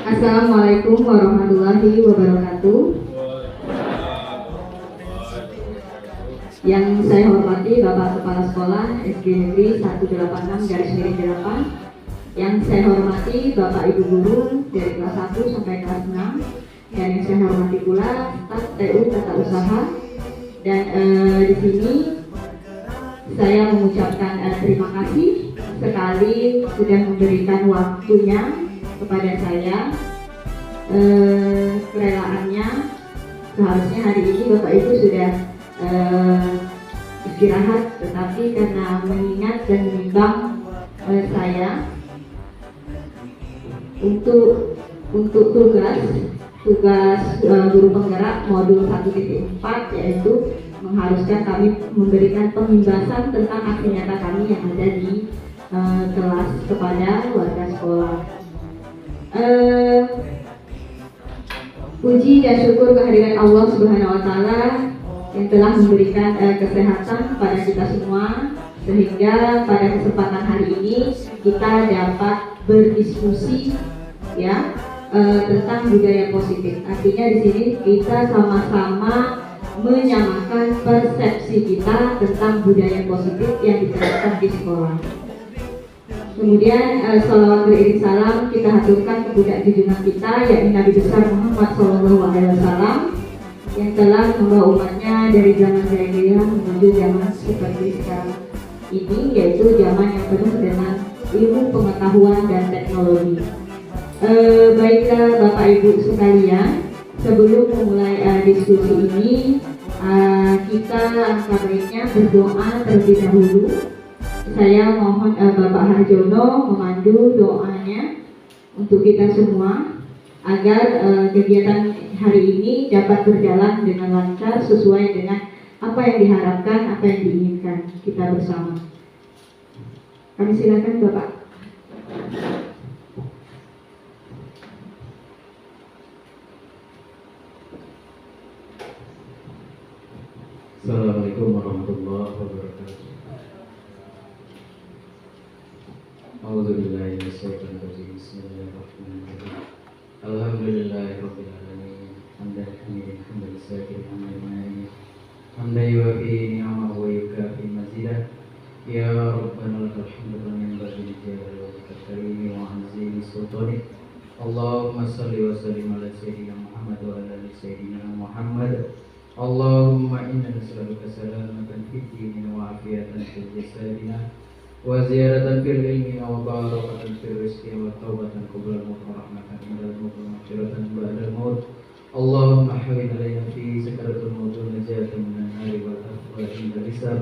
Assalamualaikum warahmatullahi wabarakatuh. Yang saya hormati Bapak Kepala Sekolah SD Negeri 186/8. Yang saya hormati Bapak Ibu Guru dari kelas 1 sampai kelas 6. Dan yang saya hormati pula staf TU Tata Usaha. Dan di sini saya mengucapkan terima kasih sekali sudah memberikan waktunya kepada saya, kerelaannya. Seharusnya hari ini Bapak Ibu sudah istirahat, tetapi karena mengingat dan menimbang saya untuk tugas guru penggerak modul 1.4, yaitu mengharuskan kami memberikan pembebasan tentang aksi nyata kami yang ada di kelas kepada warga sekolah. Puji dan syukur kehadirat Allah Subhanahu wa Ta'ala yang telah memberikan kesehatan kepada kita semua, sehingga pada kesempatan hari ini kita dapat berdiskusi ya tentang budaya positif. Artinya di sini kita sama-sama menyamakan persepsi kita tentang budaya positif yang diterapkan di sekolah. Kemudian salawat beriring salam kita haturkan ke budak junjungan kita, yakni Nabi besar Muhammad SAW, yang telah membawa umatnya dari zaman jahiliyah menuju zaman seperti sekarang ini, yaitu zaman yang penuh dengan ilmu pengetahuan dan teknologi. Baiklah Bapak Ibu sekalian, sebelum memulai diskusi ini, kita angka baiknya berdoa terlebih dahulu. Saya mohon Bapak Harjono memandu doanya untuk kita semua agar kegiatan hari ini dapat berjalan dengan lancar sesuai dengan apa yang diharapkan, apa yang diinginkan kita bersama. Kami silakan Bapak. Assalamualaikum warahmatullahi wabarakatuh. A'udzubillahi minasyaitonir rajim. Bismillahirrahmanirrahim. Alhamdulillahirabbil alamin. Hamdan hamidan hamdan syakiran hamdan hamdan yuwafi ni'amahu wa yukafi mazidah. Ya Rabbana lakal hamdu kama yanbaghi li jalali wajhikal karim wa 'azimi sultanik. Allahumma shalli wa sallim ala sayyidina Muhammad wa ala ali sayyidina Muhammad. Allahumma inna nas'aluka salamatan fid dini wa afiyatan fil jasadina wa ziyaratan fil ilmi wa barakatan fil rizqi wa taubatan qabla al-maut wa rahmatan indal maut wa maghfiratan ba'da al-maut. Allahumma hawwin alaina fi sakaratul maut wa najatan minan nari wal afwa indal hisab.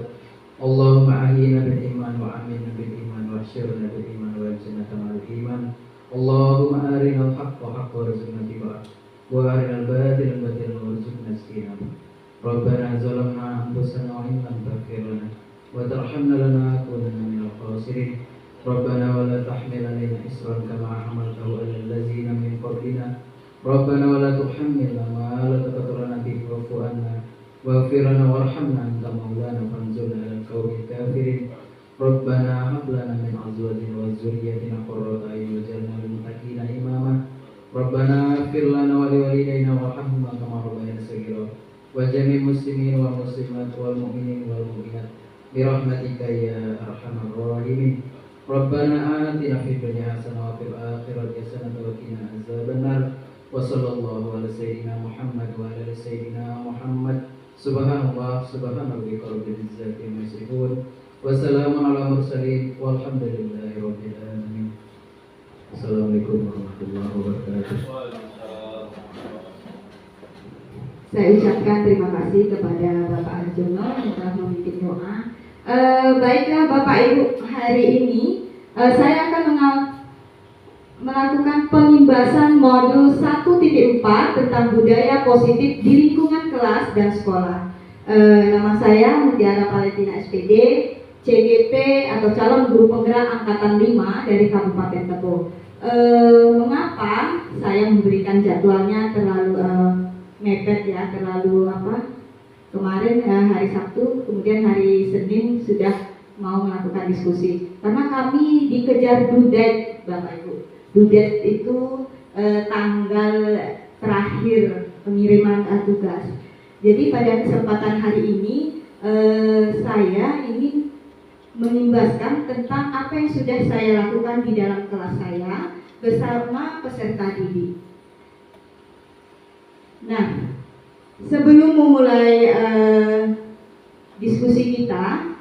Allahumma ahyina bil iman wa aminna bil iman wa asyirna bil iman wa jannata ma'al iman. Allahumma arina al-haqqa haqqan warzuqna ittiba'ah wa arina al-batila batilan warzuqna ijtinabah. Rabbana zalamna anfusana wa in lam taghfir lana wa tarhamna lanakunanna minal khasirin. Rabbana wa la tahmil 'alaina isran kama hamaltahu 'alal ladzina min qablina. Rabbana wa la tuhammilna ma la taqdiru lana bihi wa'fu 'anna waghfir lana warhamna anta maulana fanzurna 'alal qaumil kafirin. Rabbana hab lana min azwajina wa dzurriyyatina qurrata a'yun waj'alna lil muttaqina imama. Rabbana ighfir lana wa liwalidayna warhamhuma kama rabbayana shaghira. Wa jami' muslimin wal muslimat wal mu'minin wal mu'minat bi rahmatika ya arhamar rahimin. Rabbana atina fid dunya hasanah wa fil akhirati hasanah wa qina azabannar. Wa sallallahu ala sayyidina Muhammad wa ala sayyidina Muhammad. Subhanallah subhanallahi rabbil izzati amma yasifun. Wa salamun ala mursalin walhamdulillahi rabbil alamin. Assalamualaikum warahmatullahi wabarakatuh. Saya ucapkan terima kasih kepada Bapak Harjono yang telah memimpin doa. Baiklah Bapak Ibu, hari ini saya akan melakukan pembahasan modul 1.4 tentang budaya positif di lingkungan kelas dan sekolah. Nama saya Mutiara Valentina SPD, CGP atau calon guru penggerak angkatan 5 dari Kabupaten Tebo. Mengapa saya memberikan jadwalnya terlalu mepet ya, terlalu kemarin hari Sabtu, kemudian hari Senin sudah mau melakukan diskusi karena kami dikejar dudet Bapak Ibu. Dudet itu tanggal terakhir pengiriman tugas. Jadi pada kesempatan hari ini saya ingin mengimbaskan tentang apa yang sudah saya lakukan di dalam kelas saya bersama peserta didik. Nah, sebelum memulai diskusi kita,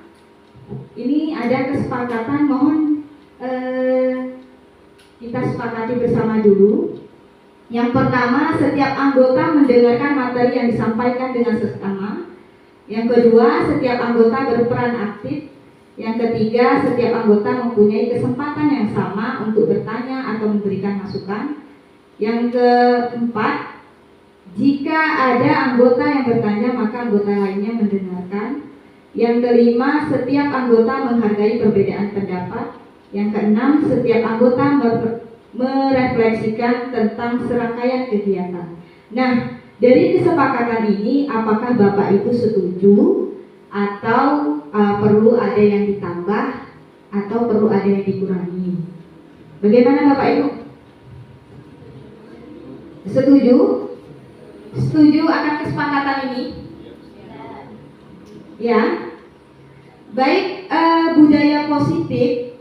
ini ada kesepakatan, mohon kita sepakati bersama dulu. Yang pertama, setiap anggota mendengarkan materi yang disampaikan dengan seksama. Yang kedua, setiap anggota berperan aktif. Yang ketiga, setiap anggota mempunyai kesempatan yang sama untuk bertanya atau memberikan masukan. Yang keempat, jika ada anggota yang bertanya, maka anggota lainnya mendengarkan. Yang kelima, setiap anggota menghargai perbedaan pendapat. Yang keenam, setiap anggota merefleksikan tentang serangkaian kegiatan. Nah, dari kesepakatan ini, apakah Bapak Ibu setuju atau perlu ada yang ditambah atau perlu ada yang dikurangi? Bagaimana Bapak Ibu? Setuju? Setuju akan kesepakatan ini? Ya. Baik, budaya positif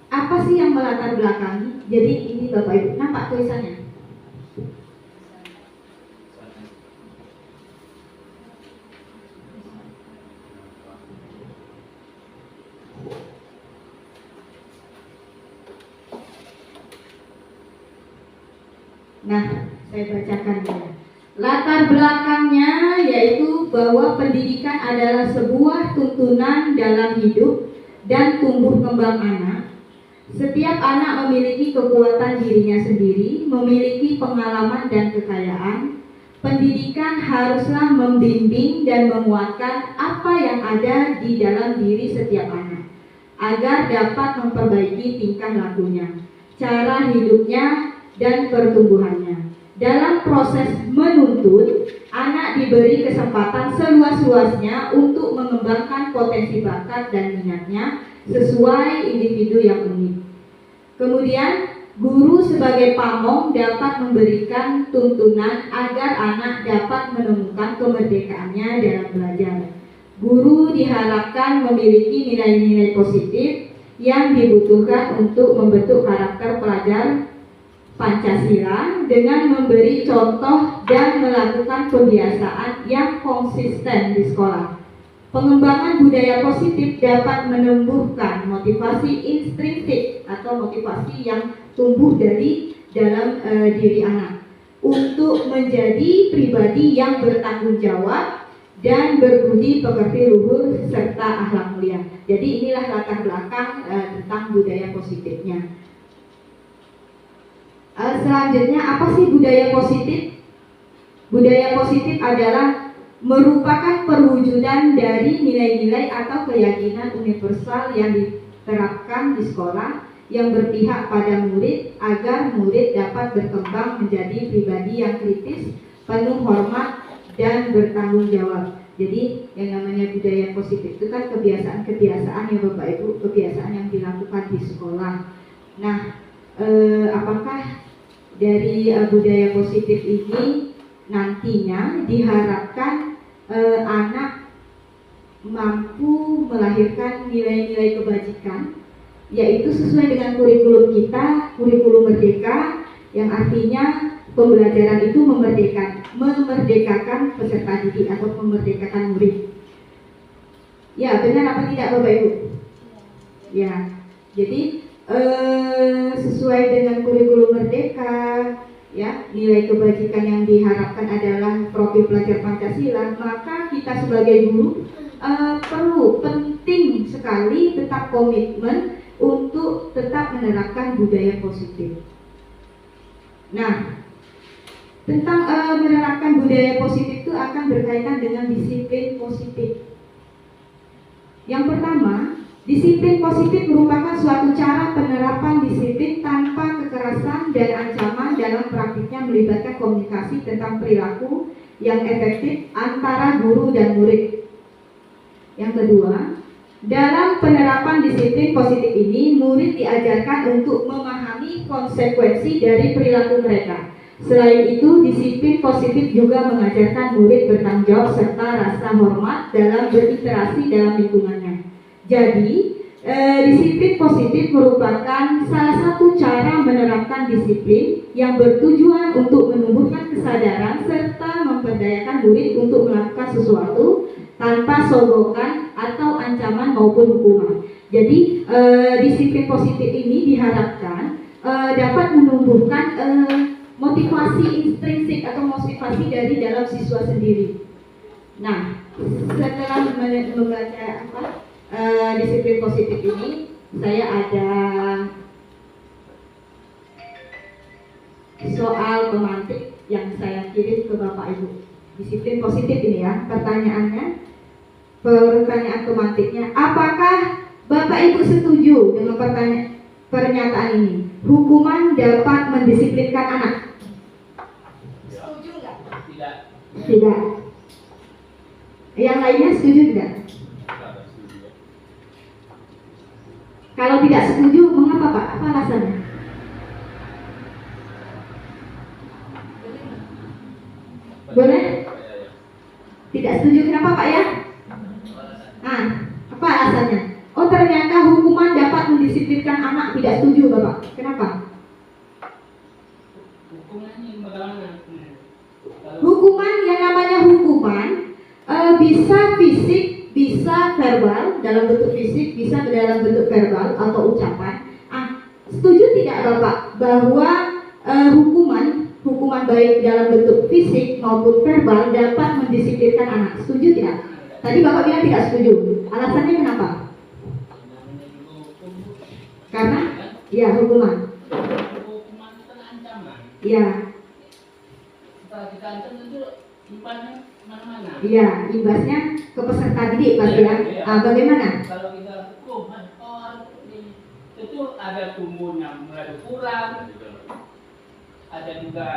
apa sih yang melatar belakangi? Jadi ini Bapak Ibu, nampak tulisannya? Nah, saya bacakan ya. Latar belakangnya yaitu bahwa pendidikan adalah sebuah tuntunan dalam hidup dan tumbuh kembang anak. Setiap anak memiliki kekuatan dirinya sendiri, memiliki pengalaman dan kekayaan. Pendidikan haruslah membimbing dan menguatkan apa yang ada di dalam diri setiap anak, agar dapat memperbaiki tingkah lakunya, cara hidupnya, dan pertumbuhannya. Dalam proses menuntut, anak diberi kesempatan seluas-luasnya untuk mengembangkan potensi bakat dan minatnya sesuai individu yang unik. Kemudian, guru sebagai pamong dapat memberikan tuntunan agar anak dapat menemukan kemerdekaannya dalam belajar. Guru diharapkan memiliki nilai-nilai positif yang dibutuhkan untuk membentuk karakter pelajar Pancasila dengan memberi contoh dan melakukan kebiasaan yang konsisten di sekolah. Pengembangan budaya positif dapat menumbuhkan motivasi intrinsik atau motivasi yang tumbuh dari dalam diri anak untuk menjadi pribadi yang bertanggung jawab dan berbudi pekerti luhur serta akhlak mulia. Jadi inilah latar belakang tentang budaya positifnya. Selanjutnya, apa sih budaya positif? Budaya positif adalah merupakan perwujudan dari nilai-nilai atau keyakinan universal yang diterapkan di sekolah yang berpihak pada murid agar murid dapat berkembang menjadi pribadi yang kritis, penuh hormat, dan bertanggung jawab. Jadi yang namanya budaya positif itu kan kebiasaan-kebiasaan yang Bapak Ibu, kebiasaan yang dilakukan di sekolah. Nah, apakah dari budaya positif ini nantinya diharapkan anak mampu melahirkan nilai-nilai kebajikan, yaitu sesuai dengan kurikulum kita, kurikulum merdeka, yang artinya pembelajaran itu memerdekakan peserta didik atau memerdekakan murid. Ya, benar apa tidak Bapak Ibu? Ya, jadi sesuai dengan kurikulum merdeka, ya, nilai kebajikan yang diharapkan adalah profil pelajar Pancasila, maka kita sebagai guru penting sekali tetap komitmen untuk tetap menerapkan budaya positif. Nah, tentang menerapkan budaya positif itu akan berkaitan dengan disiplin positif. Yang pertama, disiplin positif merupakan suatu cara penerapan disiplin tanpa kekerasan dan ancaman dalam praktiknya melibatkan komunikasi tentang perilaku yang efektif antara guru dan murid. Yang kedua, dalam penerapan disiplin positif ini, murid diajarkan untuk memahami konsekuensi dari perilaku mereka. Selain itu, disiplin positif juga mengajarkan murid bertanggung jawab serta rasa hormat dalam berinteraksi dalam lingkungannya. Jadi, disiplin positif merupakan salah satu cara menerapkan disiplin yang bertujuan untuk menumbuhkan kesadaran serta memberdayakan murid untuk melakukan sesuatu tanpa sogokan atau ancaman maupun hukuman. Jadi, disiplin positif ini diharapkan dapat menumbuhkan motivasi intrinsik atau motivasi dari dalam siswa sendiri. Nah, setelah membaca disiplin positif ini, saya ada soal pemantik yang saya kirim ke Bapak Ibu. Disiplin positif ini ya, pertanyaan pemantiknya, apakah Bapak Ibu setuju dengan pernyataan ini? Hukuman dapat mendisiplinkan anak. Setuju nggak? Tidak. Tidak. Yang lainnya setuju tidak? Kalau tidak setuju, mengapa Pak? Apa alasannya? Boleh? Tidak setuju, kenapa Pak ya? Nah, apa alasannya? Oh, ternyata hukuman dapat mendisiplinkan anak. Tidak setuju Bapak. Kenapa? Hukuman yang namanya hukuman bisa fisik, bisa verbal, dalam bentuk fisik, bisa dalam bentuk verbal atau ucapan. Setuju tidak Bapak bahwa hukuman baik dalam bentuk fisik maupun verbal dapat mendisiplinkan anak? Setuju tidak? Tadi Bapak bilang tidak setuju. Alasannya kenapa? Karena ya hukuman. Hukuman itu kan ancaman. Ya. Setelah kita ancam itu imbasnya mana-mana. Iya, imbasnya ke peserta didik pasti ya. Bagaimana? Kalau kita hukum, itu ada tumbuhnya mulai kurang, ada juga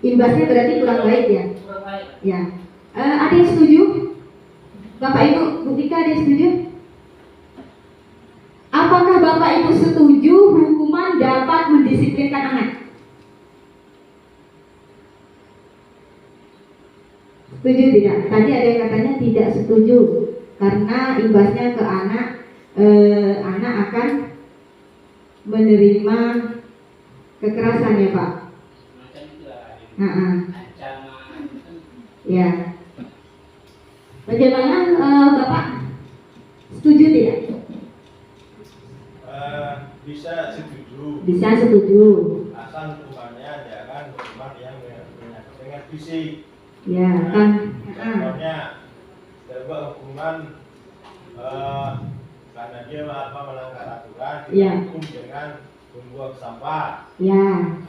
Imbasnya berarti kurang baik ya. Kurang baik. Ya. Ada yang setuju? Bapak Ibu, Bu Tika ada yang setuju? Apakah Bapak Ibu setuju hukuman dapat mendisiplinkan anak? Setuju tidak? Tadi ada yang katanya tidak setuju karena imbasnya ke anak, anak akan menerima kekerasan ya Pak. Macam itu lah. Ancaman. Ancaman. Ya. Bagaimana Bapak? Setuju tidak? Bisa setuju. Bisa setuju. Asal hukumannya jangan hukuman yang dengan fisik. Ya kan. Contohnya, coba hukuman karena dia melanggar aturan, dihukum dengan membuang sampah. Ya. Nah,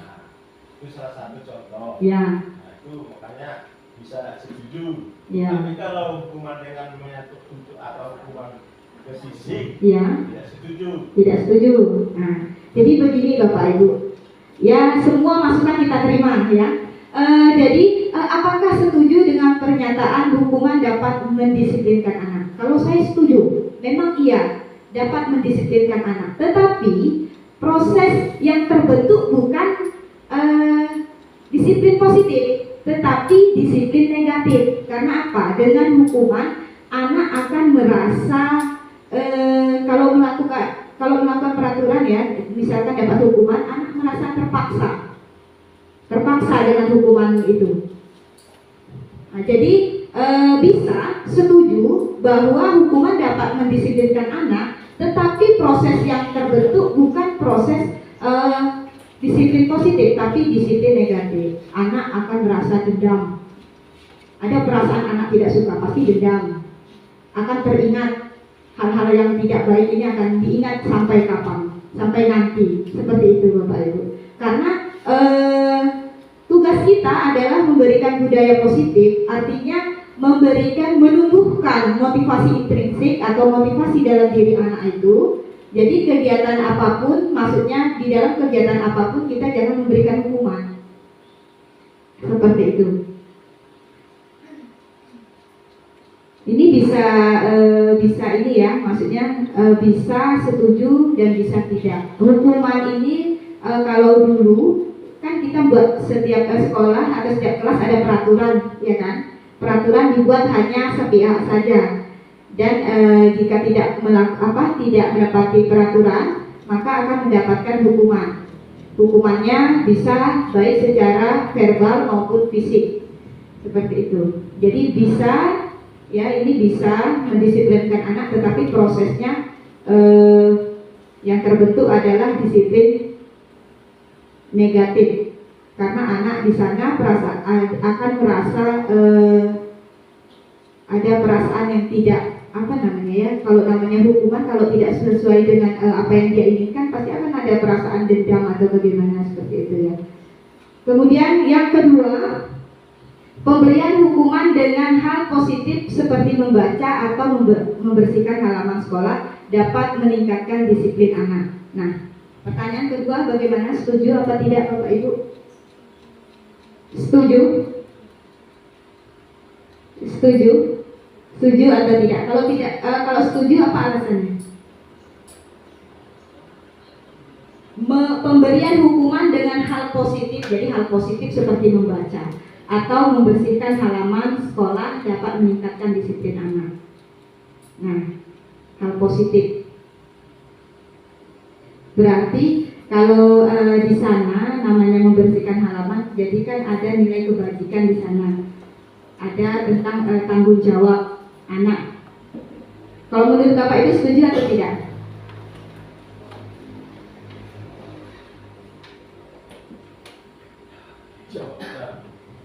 itu salah satu contoh. Ya. Nah, itu makanya bisa setuju. Ya. Tapi kalau hukuman dengan menyatu untuk atau hukuman ke fisik, Ya. tidak setuju. Tidak setuju. Nah, jadi begini Bapak Ibu. Ya, semua masukan kita terima ya. Jadi apakah setuju dengan pernyataan hukuman dapat mendisiplinkan anak? Kalau saya setuju, memang iya dapat mendisiplinkan anak. Tetapi proses yang terbentuk bukan disiplin positif, tetapi disiplin negatif. Karena apa? Dengan hukuman anak akan merasa kalau melakukan peraturan ya, misalkan dapat hukuman, anak merasa terpaksa dengan hukuman itu. Nah, jadi bisa setuju bahwa hukuman dapat mendisiplinkan anak, tetapi proses yang terbentuk bukan proses disiplin positif, tapi disiplin negatif. Anak akan merasa dendam. Ada perasaan anak tidak suka, pasti dendam. Akan teringat hal-hal yang tidak baik ini akan diingat sampai kapan? Sampai nanti. Seperti itu Bapak Ibu. Karena tugas kita adalah memberikan budaya positif, artinya menumbuhkan motivasi intrinsik atau motivasi dalam diri anak itu. Jadi kegiatan apapun, maksudnya di dalam kegiatan apapun kita jangan memberikan hukuman. Seperti itu. Ini bisa ini ya, maksudnya bisa setuju dan bisa tidak. Hukuman ini kalau dulu kan kita buat setiap sekolah atau setiap kelas ada peraturan, ya kan? Peraturan dibuat hanya sepihak saja, dan jika tidak tidak mendapati peraturan, maka akan mendapatkan hukuman. Hukumannya bisa baik secara verbal maupun fisik, seperti itu. Jadi bisa, ya, ini bisa mendisiplinkan anak, tetapi prosesnya yang terbentuk adalah disiplin negatif, karena anak di sana akan merasa ada perasaan yang tidak kalau namanya hukuman, kalau tidak sesuai dengan apa yang dia inginkan, pasti akan ada perasaan dendam atau bagaimana, seperti itu ya. Kemudian yang kedua, pemberian hukuman dengan hal positif seperti membaca atau membersihkan halaman sekolah dapat meningkatkan disiplin anak. Nah, pertanyaan kedua, bagaimana, setuju atau tidak Bapak Ibu? Setuju? Setuju? Setuju atau tidak? Kalau tidak, kalau setuju apa alasannya? Pemberian hukuman dengan hal positif, jadi hal positif seperti membaca atau membersihkan halaman sekolah dapat meningkatkan disiplin anak. Nah, hal positif. Berarti kalau di sana namanya membersihkan halaman, jadi kan ada nilai kebajikan di sana. Ada tentang tanggung jawab anak. Kalau menurut Bapak Ibu setuju atau tidak?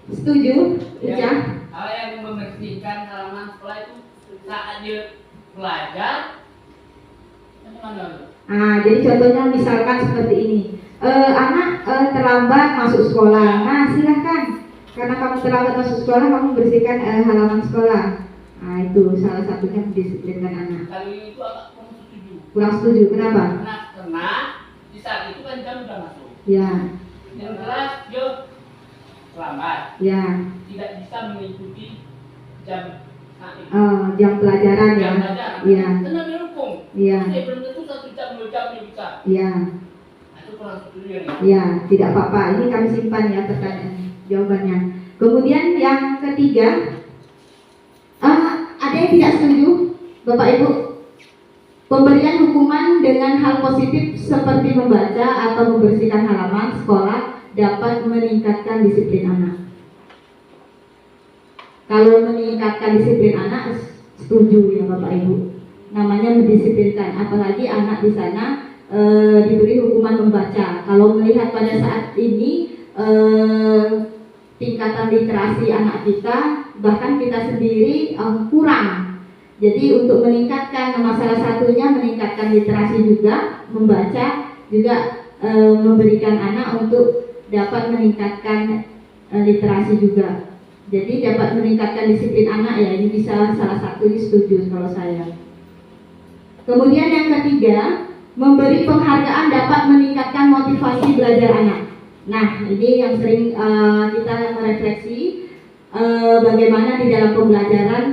Setuju, Ica? Kalau yang membersihkan halaman sekolah itu saat dia belajar, bagaimana? Jadi contohnya misalkan seperti ini, anak terlambat masuk sekolah. Nah, silahkan, karena kamu terlambat masuk sekolah, kamu bersihkan halaman sekolah. Nah, itu salah satunya mendisiplinkan anak. Kalau itu agak kurang setuju. Kurang setuju, kenapa? Karena di saat itu kan jam sudah masuk. Ya. Yang kelas dia terlambat. Ya. Tidak bisa mengikuti jam jam pelajaran ya. Jam pelajaran. Iya. Karena dia hukum. Iya. Jadi belum tentu 1 jam 2 jam dia bisa. Iya. Itu kurang setuju ya. Iya, tidak apa-apa. Ini kami simpan ya pertanyaan jawabannya. Kemudian yang ketiga, ada yang tidak setuju, Bapak Ibu? Pemberian hukuman dengan hal positif seperti membaca atau membersihkan halaman sekolah dapat meningkatkan disiplin anak. Kalau meningkatkan disiplin anak, setuju ya Bapak Ibu. Namanya mendisiplinkan, apalagi anak di sana diberi hukuman membaca. Kalau melihat pada saat ini tingkatan literasi anak kita, bahkan kita sendiri kurang. Jadi untuk meningkatkan, salah satunya meningkatkan literasi juga, membaca juga, memberikan anak untuk dapat meningkatkan literasi juga. Jadi dapat meningkatkan disiplin anak ya, ini bisa salah satu, setuju kalau saya. Kemudian yang ketiga, memberi penghargaan dapat meningkatkan motivasi belajar anak. Nah, ini yang sering kita merefleksi, bagaimana di dalam pembelajaran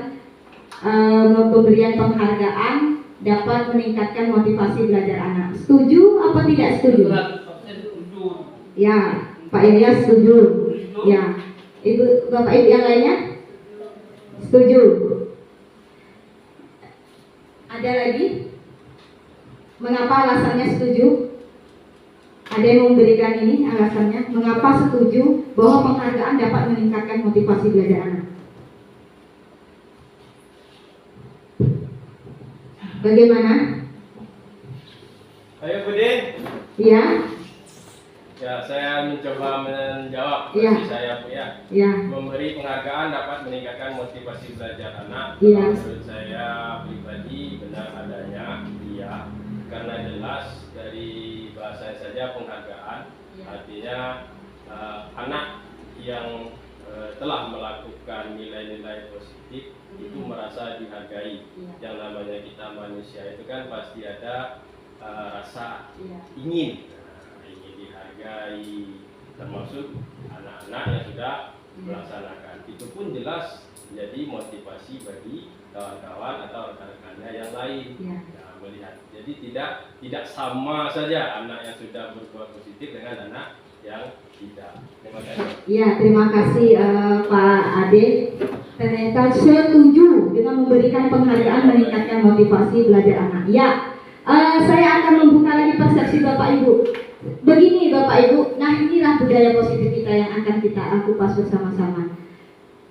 pemberian penghargaan dapat meningkatkan motivasi belajar anak. Setuju apa tidak setuju? Ya, Pak Yaya setuju. Ya, Ibu, Bapak Ibu yang lainnya setuju. Ada lagi? Mengapa alasannya setuju? Ada yang memberikan ini alasannya, mengapa setuju bahwa penghargaan dapat meningkatkan motivasi belajar anak? Bagaimana? Ayo Budi. Iya. Ya, saya mencoba menjawab Iya. versi saya Bu ya. Iya. Memberi penghargaan dapat meningkatkan motivasi belajar anak. Iya. Menurut saya pribadi benar adanya, iya. Karena jelas dari bahasa saja penghargaan, artinya anak yang telah melakukan nilai-nilai positif itu merasa dihargai. Yang namanya kita manusia itu kan pasti ada rasa ingin dihargai, termasuk anak-anak yang sudah melaksanakan. Itu pun jelas menjadi motivasi bagi kawan-kawan atau rekan-rekannya yang lain. Nah, melihat. Jadi tidak sama saja anak yang sudah berbuat positif dengan anak yang tidak. Terima kasih. Ya, terima kasih Pak Ade. Ternyata setuju dengan memberikan penghargaan meningkatkan motivasi belajar anak. Ya, saya akan membuka lagi persepsi Bapak Ibu. Begini Bapak Ibu, nah inilah budaya positif kita yang akan kita kupas bersama-sama.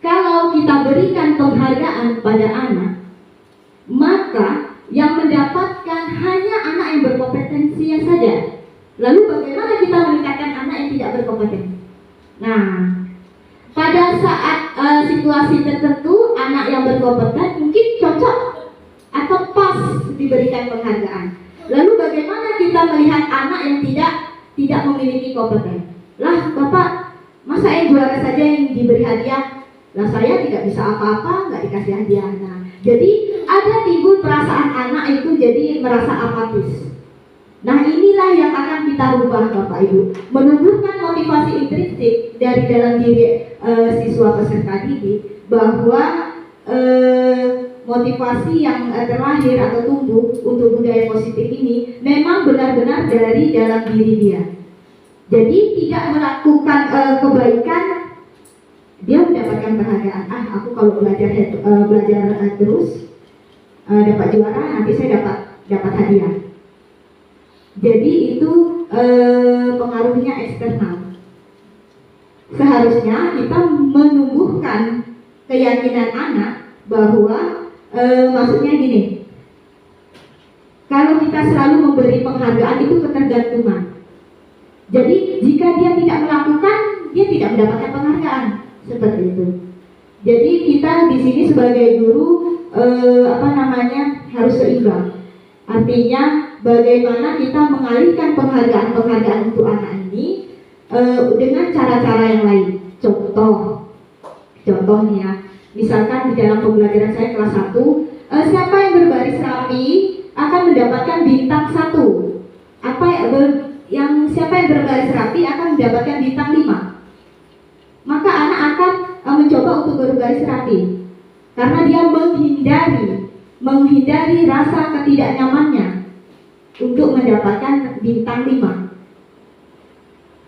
Kalau kita berikan penghargaan pada anak, maka yang mendapatkan hanya anak yang berkompetensi saja. Lalu bagaimana kita meningkatkan anak yang tidak berkompetensi? Nah, pada saat situasi tertentu anak yang berkompeten mungkin cocok atau pas diberikan penghargaan. Lalu bagaimana kita melihat anak yang tidak memiliki kompeten? Lah Bapak, masa yang juara saja yang diberi hadiah? Lah saya tidak bisa apa-apa, nggak dikasih hadiah. Nah, jadi ada timbul perasaan anak itu jadi merasa apatis. Nah inilah yang akan kita rubah Bapak Ibu, menumbuhkan motivasi intrinsik dari dalam diri siswa peserta didik bahwa motivasi yang terlahir atau tumbuh untuk budaya positif ini memang benar-benar dari dalam diri dia. Jadi tidak melakukan kebaikan dia mendapatkan penghargaan. Aku kalau belajar terus dapat juara, nanti saya dapat hadiah. Jadi itu pengaruhnya eksternal. Seharusnya kita menumbuhkan keyakinan anak bahwa maksudnya gini, kalau kita selalu memberi penghargaan itu ketergantungan. Jadi jika dia tidak melakukan, dia tidak mendapatkan penghargaan seperti itu. Jadi kita di sini sebagai guru harus seimbang. Artinya bagaimana kita mengalihkan penghargaan untuk anak ini dengan cara-cara yang lain. Contohnya, misalkan di dalam pembelajaran saya kelas 1, siapa yang berbaris rapi akan mendapatkan bintang 1. Siapa yang berbaris rapi akan mendapatkan bintang 5. Maka anak akan mencoba untuk berbaris rapi karena dia menghindari rasa ketidaknyamannya untuk mendapatkan bintang 5.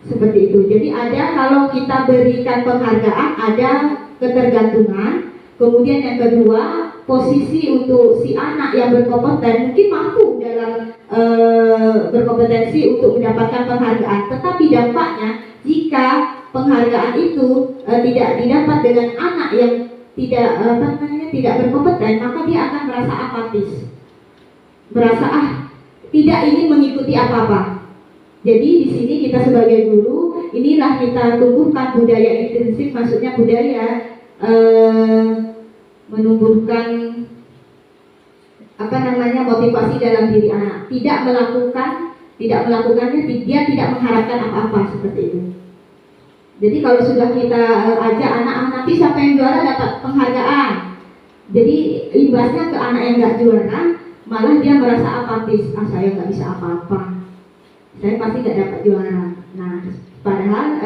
Seperti itu. Jadi kalau kita berikan penghargaan ada ketergantungan. Kemudian yang kedua, posisi untuk si anak yang berkompeten mungkin mampu dalam berkompetensi untuk mendapatkan penghargaan. Tetapi dampaknya jika penghargaan itu tidak didapat dengan anak yang tidak berkompeten, maka dia akan merasa apatis, merasa tidak ingin mengikuti apa-apa. Jadi di sini kita sebagai guru, inilah kita tumbuhkan budaya intrinsik, maksudnya budaya menumbuhkan motivasi dalam diri anak. Tidak melakukannya, dia tidak mengharapkan apa-apa seperti itu. Jadi kalau sudah kita ajak anak, nanti siapa yang juara dapat penghargaan. Jadi imbasnya ke anak yang nggak juara, malah dia merasa apatis. Saya nggak bisa apa-apa, saya pasti nggak dapat juara. Nah, padahal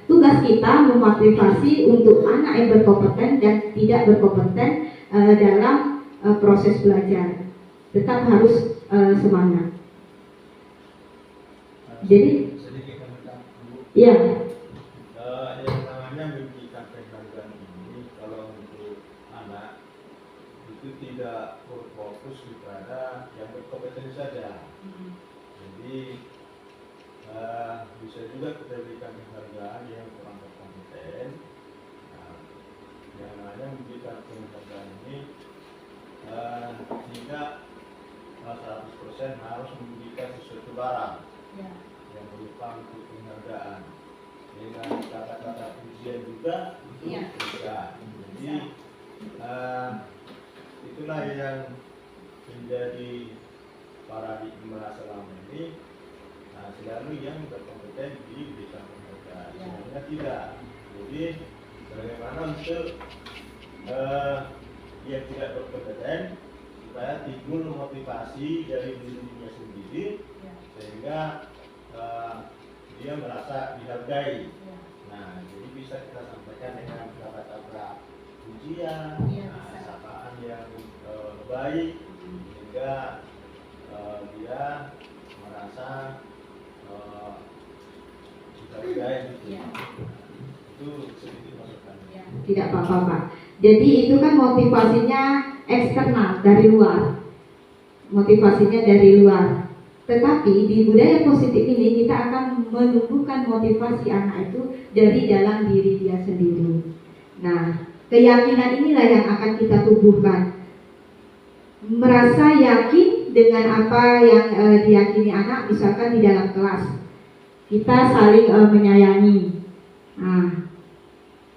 tugas kita memotivasi untuk anak yang berkompeten dan tidak berkompeten dalam proses belajar. Tetap harus semangat. Jadi, ya. Yang namanya memberikan penghargaan ini, kalau untuk anak itu tidak berfokus kepada yang berkompetensi saja. Jadi bisa juga kita berikan penghargaan yang kurang berkompeten. Yang namanya memberikan penghargaan ini tidak 100% harus memberikan sesuatu barang yang berupa untuk penghargaan. Dengan kata-kata pujian juga itu bisa. Jadi itulah yang menjadi paradigma selama ini. Selalu yang berkompeten diberikan penghargaan, sebenarnya tidak. Jadi bagaimana untuk yang tidak berkompeten supaya timbul motivasi dari dirinya sendiri sehingga dia merasa dihargai. Nah, jadi bisa kita sampaikan dengan kata-kata pujian, sapaan yang baik, sehingga dia merasa dihargai gitu. Ya. Itu sedikit masukan. Tidak apa-apa Pak. Jadi itu kan motivasinya eksternal dari luar. Motivasinya dari luar. Tetapi di budaya positif ini kita akan menumbuhkan motivasi anak itu dari dalam diri dia sendiri. Nah, keyakinan inilah yang akan kita tumbuhkan. Merasa yakin dengan apa yang diyakini anak, misalkan di dalam kelas. Kita saling menyayangi. Nah,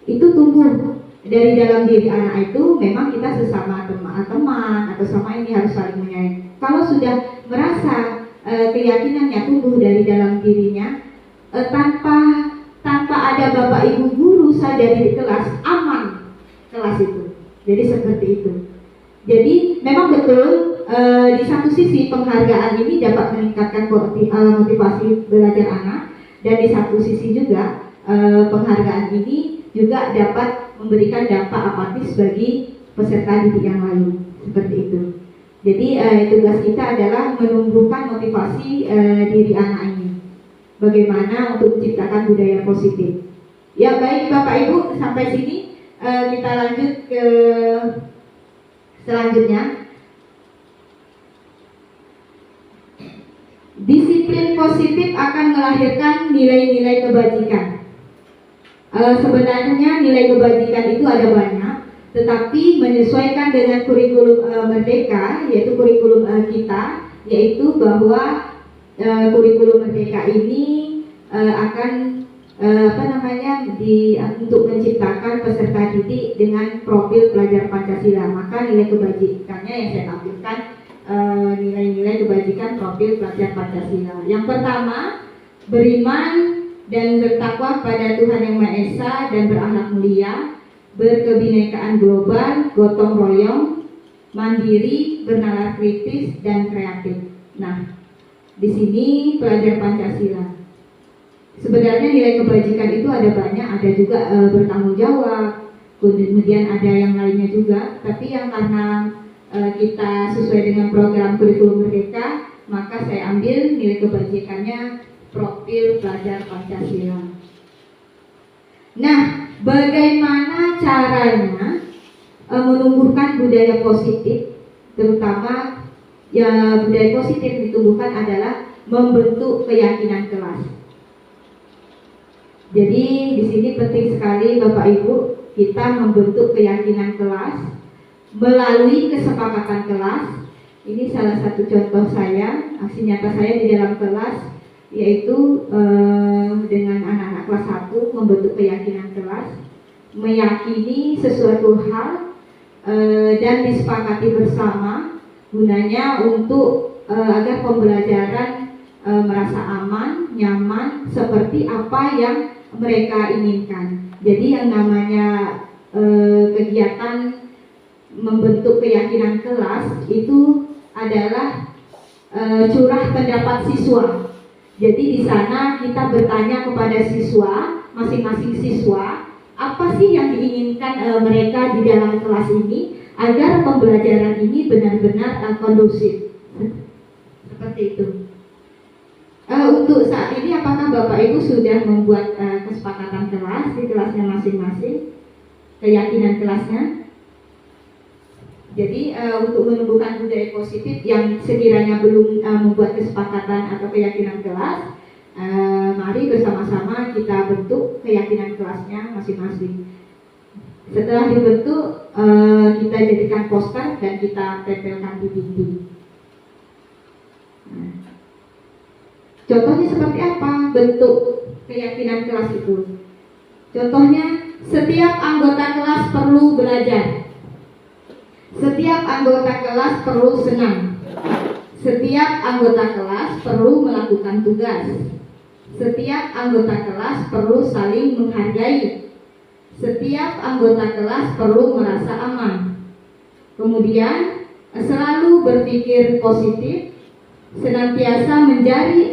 itu tumbuh dari dalam diri anak itu. Memang kita sesama teman atau sama ini harus saling menyayangi. Kalau sudah merasa keyakinannya tumbuh dari dalam dirinya, tanpa ada bapak ibu guru saja di kelas, aman kelas itu. Jadi seperti itu. Jadi memang betul di satu sisi penghargaan ini dapat meningkatkan motivasi belajar anak, dan di satu sisi juga penghargaan ini juga dapat memberikan dampak apatis bagi peserta didik yang lain, seperti itu. Jadi tugas kita adalah menumbuhkan motivasi diri anak ini. Bagaimana untuk menciptakan budaya positif. Ya baik Bapak Ibu, sampai sini kita lanjut ke selanjutnya. Disiplin positif akan melahirkan nilai-nilai kebajikan. Sebenarnya nilai kebajikan itu ada banyak, tetapi menyesuaikan dengan kurikulum Merdeka, yaitu kurikulum kita, yaitu bahwa kurikulum Merdeka ini akan untuk menciptakan peserta didik dengan profil pelajar Pancasila. Maka nilai kebajikannya yang saya tampilkan nilai-nilai kebajikan profil pelajar Pancasila. Yang pertama, beriman dan bertakwa pada Tuhan Yang Maha Esa dan berakhlak mulia, berkebinekaan global, gotong royong, mandiri, bernalar kritis dan kreatif. Nah, di sini pelajar Pancasila. Sebenarnya nilai kebajikan itu ada banyak, ada juga bertanggung jawab, kemudian ada yang lainnya juga. Tapi yang karena kita sesuai dengan program kurikulum Merdeka, maka saya ambil nilai kebajikannya profil pelajar Pancasila. Nah, bagaimana caranya menumbuhkan budaya positif, terutama ya budaya positif ditumbuhkan adalah membentuk keyakinan kelas. Jadi di sini penting sekali Bapak Ibu, kita membentuk keyakinan kelas melalui kesepakatan kelas. Ini salah satu contoh saya, aksi nyata saya di dalam kelas, yaitu dengan anak-anak kelas 1 membentuk keyakinan kelas, meyakini sesuatu hal dan disepakati bersama, gunanya untuk agar pembelajaran merasa aman, nyaman, seperti apa yang mereka inginkan. Jadi yang namanya kegiatan membentuk keyakinan kelas itu adalah curah pendapat siswa. Jadi di sana kita bertanya kepada siswa, masing-masing siswa, apa sih yang diinginkan mereka di dalam kelas ini agar pembelajaran ini benar-benar kondusif. Seperti itu. Untuk saat ini apakah Bapak Ibu sudah membuat kesepakatan kelas di kelasnya masing-masing, keyakinan kelasnya? Jadi untuk menumbuhkan budaya positif yang sekiranya belum membuat kesepakatan atau keyakinan kelas, mari bersama-sama kita bentuk keyakinan kelasnya masing-masing. Setelah dibentuk, kita jadikan poster dan kita tempelkan di dinding. Nah, contohnya seperti apa bentuk keyakinan kelas itu? Contohnya, setiap anggota kelas perlu belajar. Setiap anggota kelas perlu senang. Setiap anggota kelas perlu melakukan tugas. Setiap anggota kelas perlu saling menghargai. Setiap anggota kelas perlu merasa aman. Kemudian selalu berpikir positif, senantiasa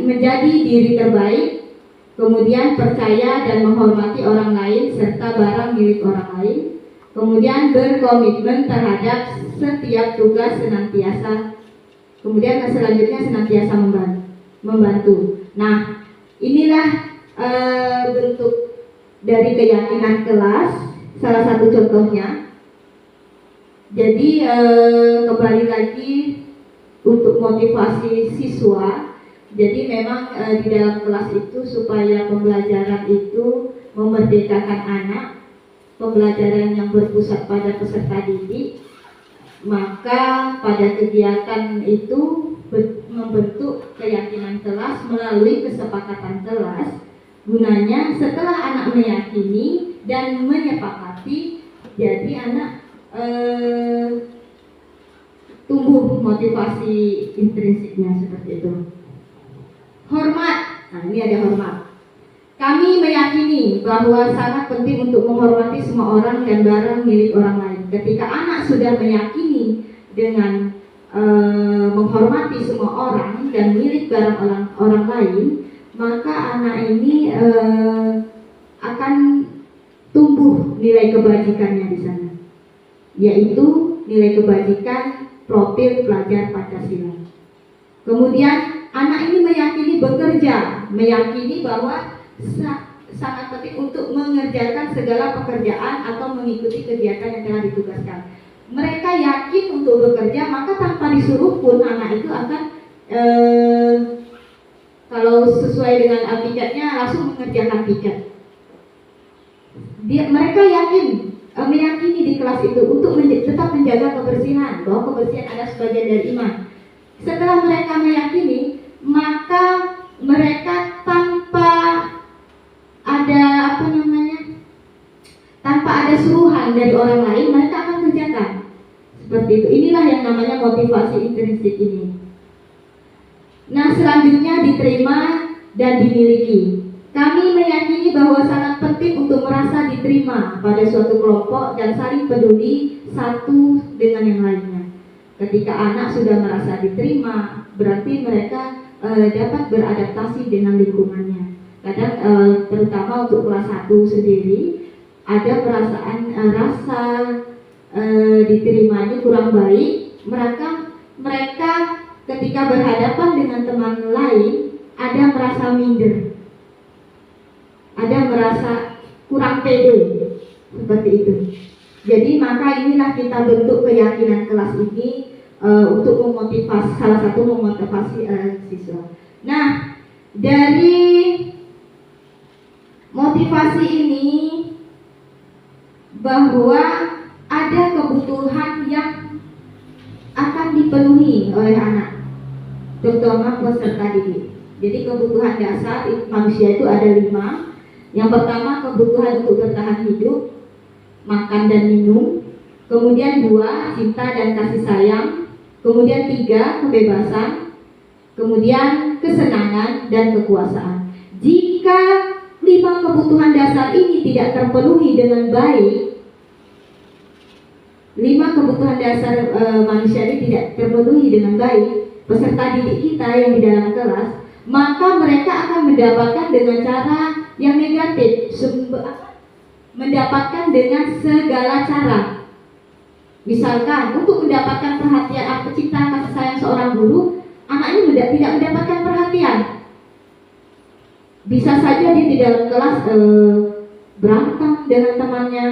menjadi diri terbaik, kemudian percaya dan menghormati orang lain serta barang milik orang lain. Kemudian berkomitmen terhadap setiap tugas senantiasa Kemudian selanjutnya senantiasa membantu. Nah, inilah bentuk dari keyakinan kelas. Salah satu contohnya. Jadi kembali lagi untuk motivasi siswa. Jadi memang di dalam kelas itu supaya pembelajaran itu memerdekakan anak, pembelajaran yang berpusat pada peserta didik, maka pada kegiatan itu membentuk keyakinan kelas melalui kesepakatan kelas. Gunanya setelah anak meyakini dan menyepakati, jadi anak tumbuh motivasi intrinsiknya seperti itu. Hormat. Nah, ini ada hormat. Kami meyakini bahwa sangat penting untuk menghormati semua orang dan barang milik orang lain. Ketika anak sudah meyakini dengan menghormati semua orang dan milik barang orang lain, maka anak ini akan tumbuh nilai kebajikannya di sana, yaitu nilai kebajikan profil pelajar Pancasila. Kemudian anak ini meyakini bekerja, meyakini bahwa sangat penting untuk mengerjakan segala pekerjaan atau mengikuti kegiatan yang telah ditugaskan. Mereka yakin untuk bekerja, maka tanpa disuruh pun anak itu akan kalau sesuai dengan piketnya langsung mengerjakan piket. Mereka meyakini di kelas itu untuk tetap menjaga kebersihan, bahwa kebersihan adalah sebagian dari iman. Setelah mereka meyakini, maka mereka tanpa ada suruhan dari orang lain, mereka akan kerjakan. Seperti itu. Inilah yang namanya motivasi intrinsik ini. Nah, selanjutnya diterima dan dimiliki. Kami meyakini bahwa sangat penting untuk merasa diterima pada suatu kelompok dan saling peduli satu dengan yang lainnya. Ketika anak sudah merasa diterima, berarti mereka dapat beradaptasi dengan lingkungannya. Kadang terutama untuk kelas 1 sendiri ada perasaan rasa diterima ini kurang baik. Mereka ketika berhadapan dengan teman lain ada merasa minder, ada merasa kurang pede, seperti itu. Jadi maka inilah kita bentuk keyakinan kelas ini untuk memotivasi, salah satu memotivasi siswa. Nah, dari motivasi ini bahwa ada kebutuhan yang akan dipenuhi oleh anak, terutama peserta didik. Jadi kebutuhan dasar manusia itu ada 5. Yang pertama kebutuhan untuk bertahan hidup, makan dan minum. Kemudian 2, cinta dan kasih sayang. Kemudian 3, kebebasan. Kemudian kesenangan dan kekuasaan. Jika 5 kebutuhan dasar ini tidak terpenuhi dengan baik, 5 kebutuhan dasar manusia ini tidak terpenuhi dengan baik, peserta didik kita yang di dalam kelas, maka mereka akan mendapatkan dengan cara yang negatif, mendapatkan dengan segala cara. Misalkan untuk mendapatkan perhatian cinta kasih sayang seorang guru, anak ini tidak mendapatkan perhatian. Bisa saja dia di dalam kelas berantem dengan temannya,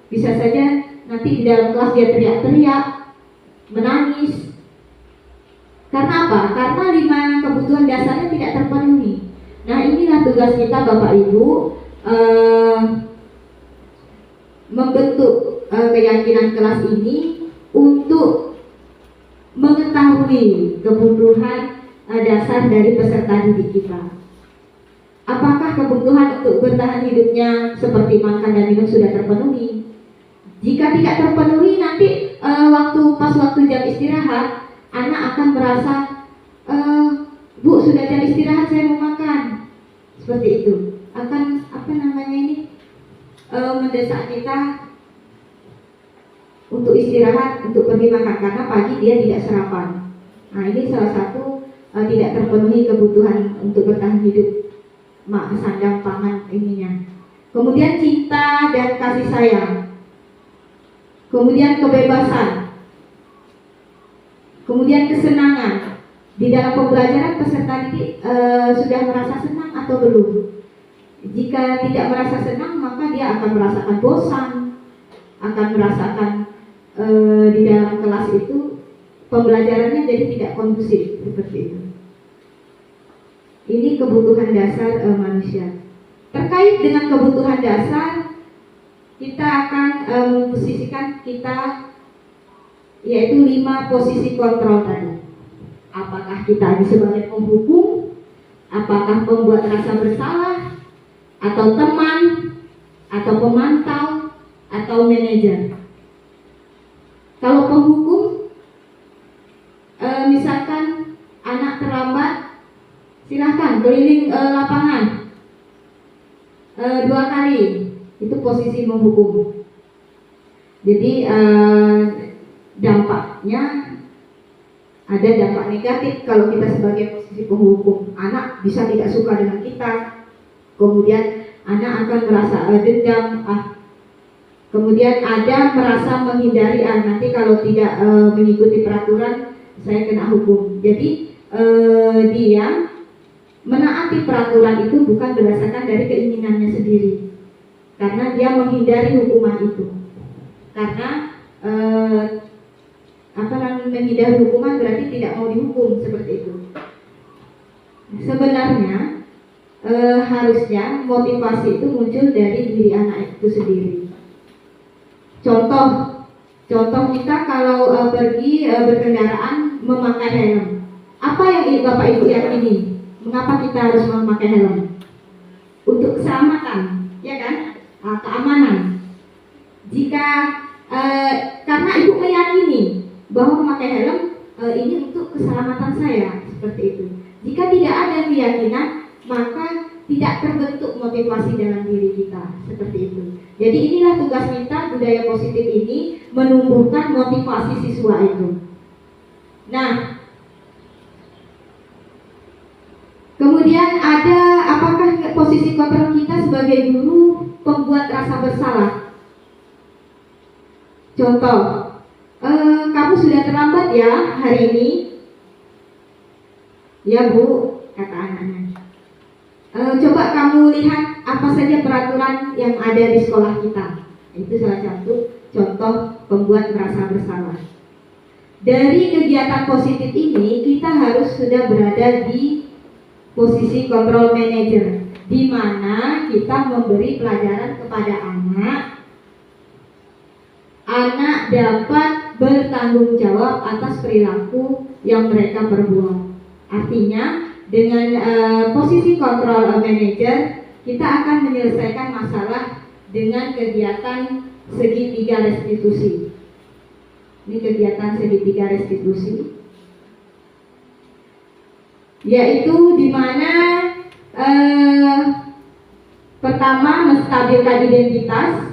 bisa saja nanti di dalam kelas dia teriak-teriak, menangis. Karena apa? Karena 5 kebutuhan dasarnya tidak terpenuhi. Nah, inilah tugas kita Bapak Ibu, membentuk keyakinan kelas ini untuk mengetahui kebutuhan dasar dari peserta didik kita. Apakah kebutuhan untuk bertahan hidupnya seperti makan dan minum sudah terpenuhi? Jika tidak terpenuhi, nanti waktu jam istirahat, anak akan merasa, Bu, sudah jam istirahat, saya mau makan. Seperti itu. Akan mendesak kita untuk istirahat, untuk pergi makan, karena pagi dia tidak sarapan. Nah, ini salah satu tidak terpenuhi kebutuhan untuk bertahan hidup, sandang pangan ininya. Kemudian cinta dan kasih sayang. Kemudian kebebasan. Kemudian kesenangan. di dalam pembelajaran peserta didik sudah merasa senang atau belum? Jika tidak merasa senang, maka dia akan merasakan bosan, akan merasakan di dalam kelas itu pembelajarannya jadi tidak kondusif seperti itu. Ini kebutuhan dasar manusia. Terkait dengan kebutuhan dasar, kita akan memposisikan kita yaitu 5 posisi kontrol tadi. Apakah kita sebagai penghukum, apakah pembuat rasa bersalah, atau teman, atau pemantau, atau manajer. Kalau penghukum, misalkan anak terlambat, silahkan keliling lapangan 2 kali, itu posisi menghukum. Jadi dampaknya ada dampak negatif kalau kita sebagai posisi penghukum. Anak bisa tidak suka dengan kita, kemudian anak akan merasa dendam, kemudian ada merasa menghindari, nanti kalau tidak mengikuti peraturan saya kena hukum. Jadi dia menaati peraturan itu bukan berdasarkan dari keinginannya sendiri, karena dia menghindari hukuman itu. Karena menghindari hukuman berarti tidak mau dihukum, seperti itu. Sebenarnya harusnya motivasi itu muncul dari diri anak itu sendiri. Contoh kita kalau pergi berkendaraan memakai helm. Apa yang Bapak Ibu yakini? Mengapa kita harus memakai helm? Untuk keselamatan, ya kan? Keamanan. Jika karena Ibu meyakini bahwa memakai helm ini untuk keselamatan saya, seperti itu. Jika tidak ada keyakinan, maka tidak terbentuk motivasi dalam diri kita, seperti itu. Jadi inilah tugas kita, budaya positif ini menumbuhkan motivasi siswa itu. Nah, kemudian ada apakah posisi kontrol kita sebagai guru pembuat rasa bersalah? Contoh, kamu sudah terlambat ya hari ini? Ya Bu, kata anaknya. Coba kamu lihat apa saja peraturan yang ada di sekolah kita. Itu salah satu contoh pembuat merasa bersalah. Dari kegiatan positif ini kita harus sudah berada di posisi control manager, di mana kita memberi pelajaran kepada anak dapat bertanggung jawab atas perilaku yang mereka perbuat. Artinya dengan posisi control manager kita akan menyelesaikan masalah dengan kegiatan segitiga restitusi. Ini kegiatan segitiga restitusi, yaitu di mana pertama menstabilkan identitas,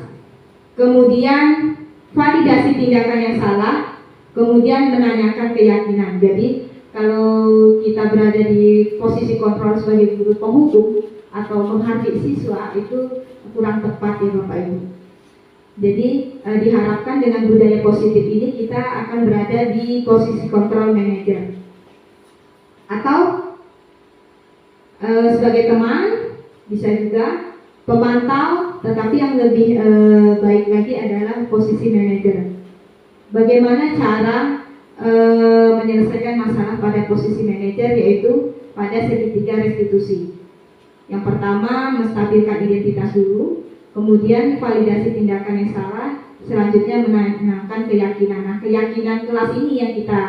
kemudian validasi tindakan yang salah, kemudian menanyakan keyakinan. Jadi kalau kita berada di posisi kontrol sebagai guru penghukum atau menghargai siswa itu kurang tepat ya Bapak Ibu. Jadi diharapkan dengan budaya positif ini kita akan berada di posisi kontrol manager atau sebagai teman, bisa juga pemantau, tetapi yang lebih baik lagi adalah posisi manager. Bagaimana cara menyelesaikan masalah pada posisi manajer, yaitu pada segitiga restitusi. Yang pertama menstabilkan identitas dulu, kemudian validasi tindakan yang salah, selanjutnya menanyakan keyakinan. Nah, keyakinan kelas ini yang kita,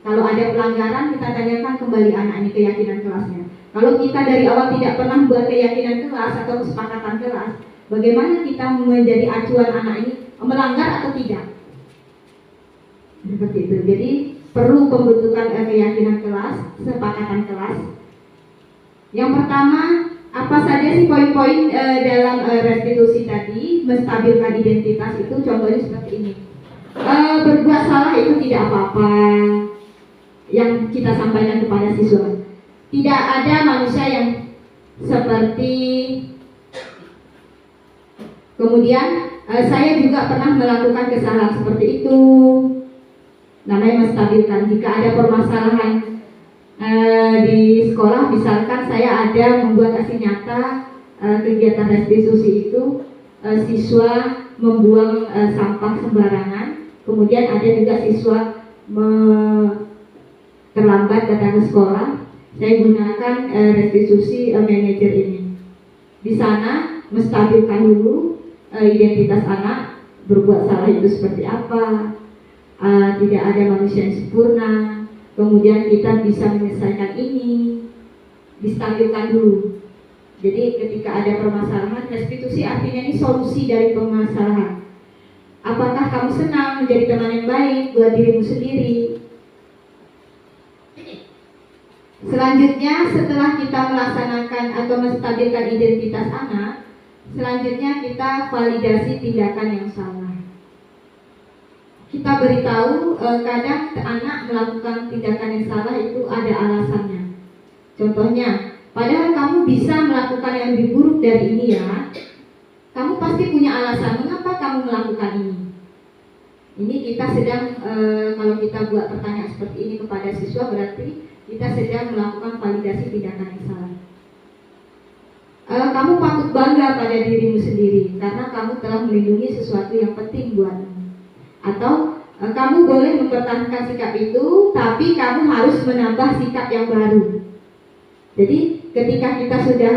kalau ada pelanggaran kita tanyakan kembali anak ini keyakinan kelasnya. Kalau kita dari awal tidak pernah buat keyakinan kelas atau kesepakatan kelas, bagaimana kita menjadi acuan anak ini melanggar atau tidak? Seperti itu. Jadi perlu pembentukan keyakinan kelas, kesepakatan kelas. Yang pertama, apa saja sih poin-poin dalam restitusi tadi? Menstabilkan identitas itu contohnya seperti ini. Berbuat salah itu tidak apa-apa, yang kita sampaikan kepada siswa. Tidak ada manusia yang seperti. Kemudian saya juga pernah melakukan kesalahan seperti itu. Namanya menstabilkan. Jika ada permasalahan di sekolah misalkan saya ada membuat aksi nyata kegiatan restitusi itu siswa membuang sampah sembarangan, kemudian ada juga siswa terlambat datang ke sekolah, saya gunakan restitusi manajer ini. Di sana menstabilkan dulu identitas anak, berbuat salah itu seperti apa, tidak ada manusia yang sempurna. Kemudian kita bisa menyelesaikan ini, distabilkan dulu. Jadi ketika ada permasalahan, restitusi artinya ini solusi dari permasalahan. Apakah kamu senang menjadi teman yang baik buat dirimu sendiri? Selanjutnya, setelah kita melaksanakan atau menstabilkan identitas anak, selanjutnya kita validasi tindakan yang salah. Kita beritahu kadang anak melakukan tindakan yang salah itu ada alasannya. Contohnya, padahal kamu bisa melakukan yang lebih buruk dari ini ya. Kamu pasti punya alasan mengapa kamu melakukan ini. Ini kita sedang kalau kita buat pertanyaan seperti ini kepada siswa, berarti kita sedang melakukan validasi tindakan yang salah. Kamu patut bangga pada dirimu sendiri karena kamu telah melindungi sesuatu yang penting buatmu. Atau kamu boleh mempertahankan sikap itu, tapi kamu harus menambah sikap yang baru. Jadi ketika kita sudah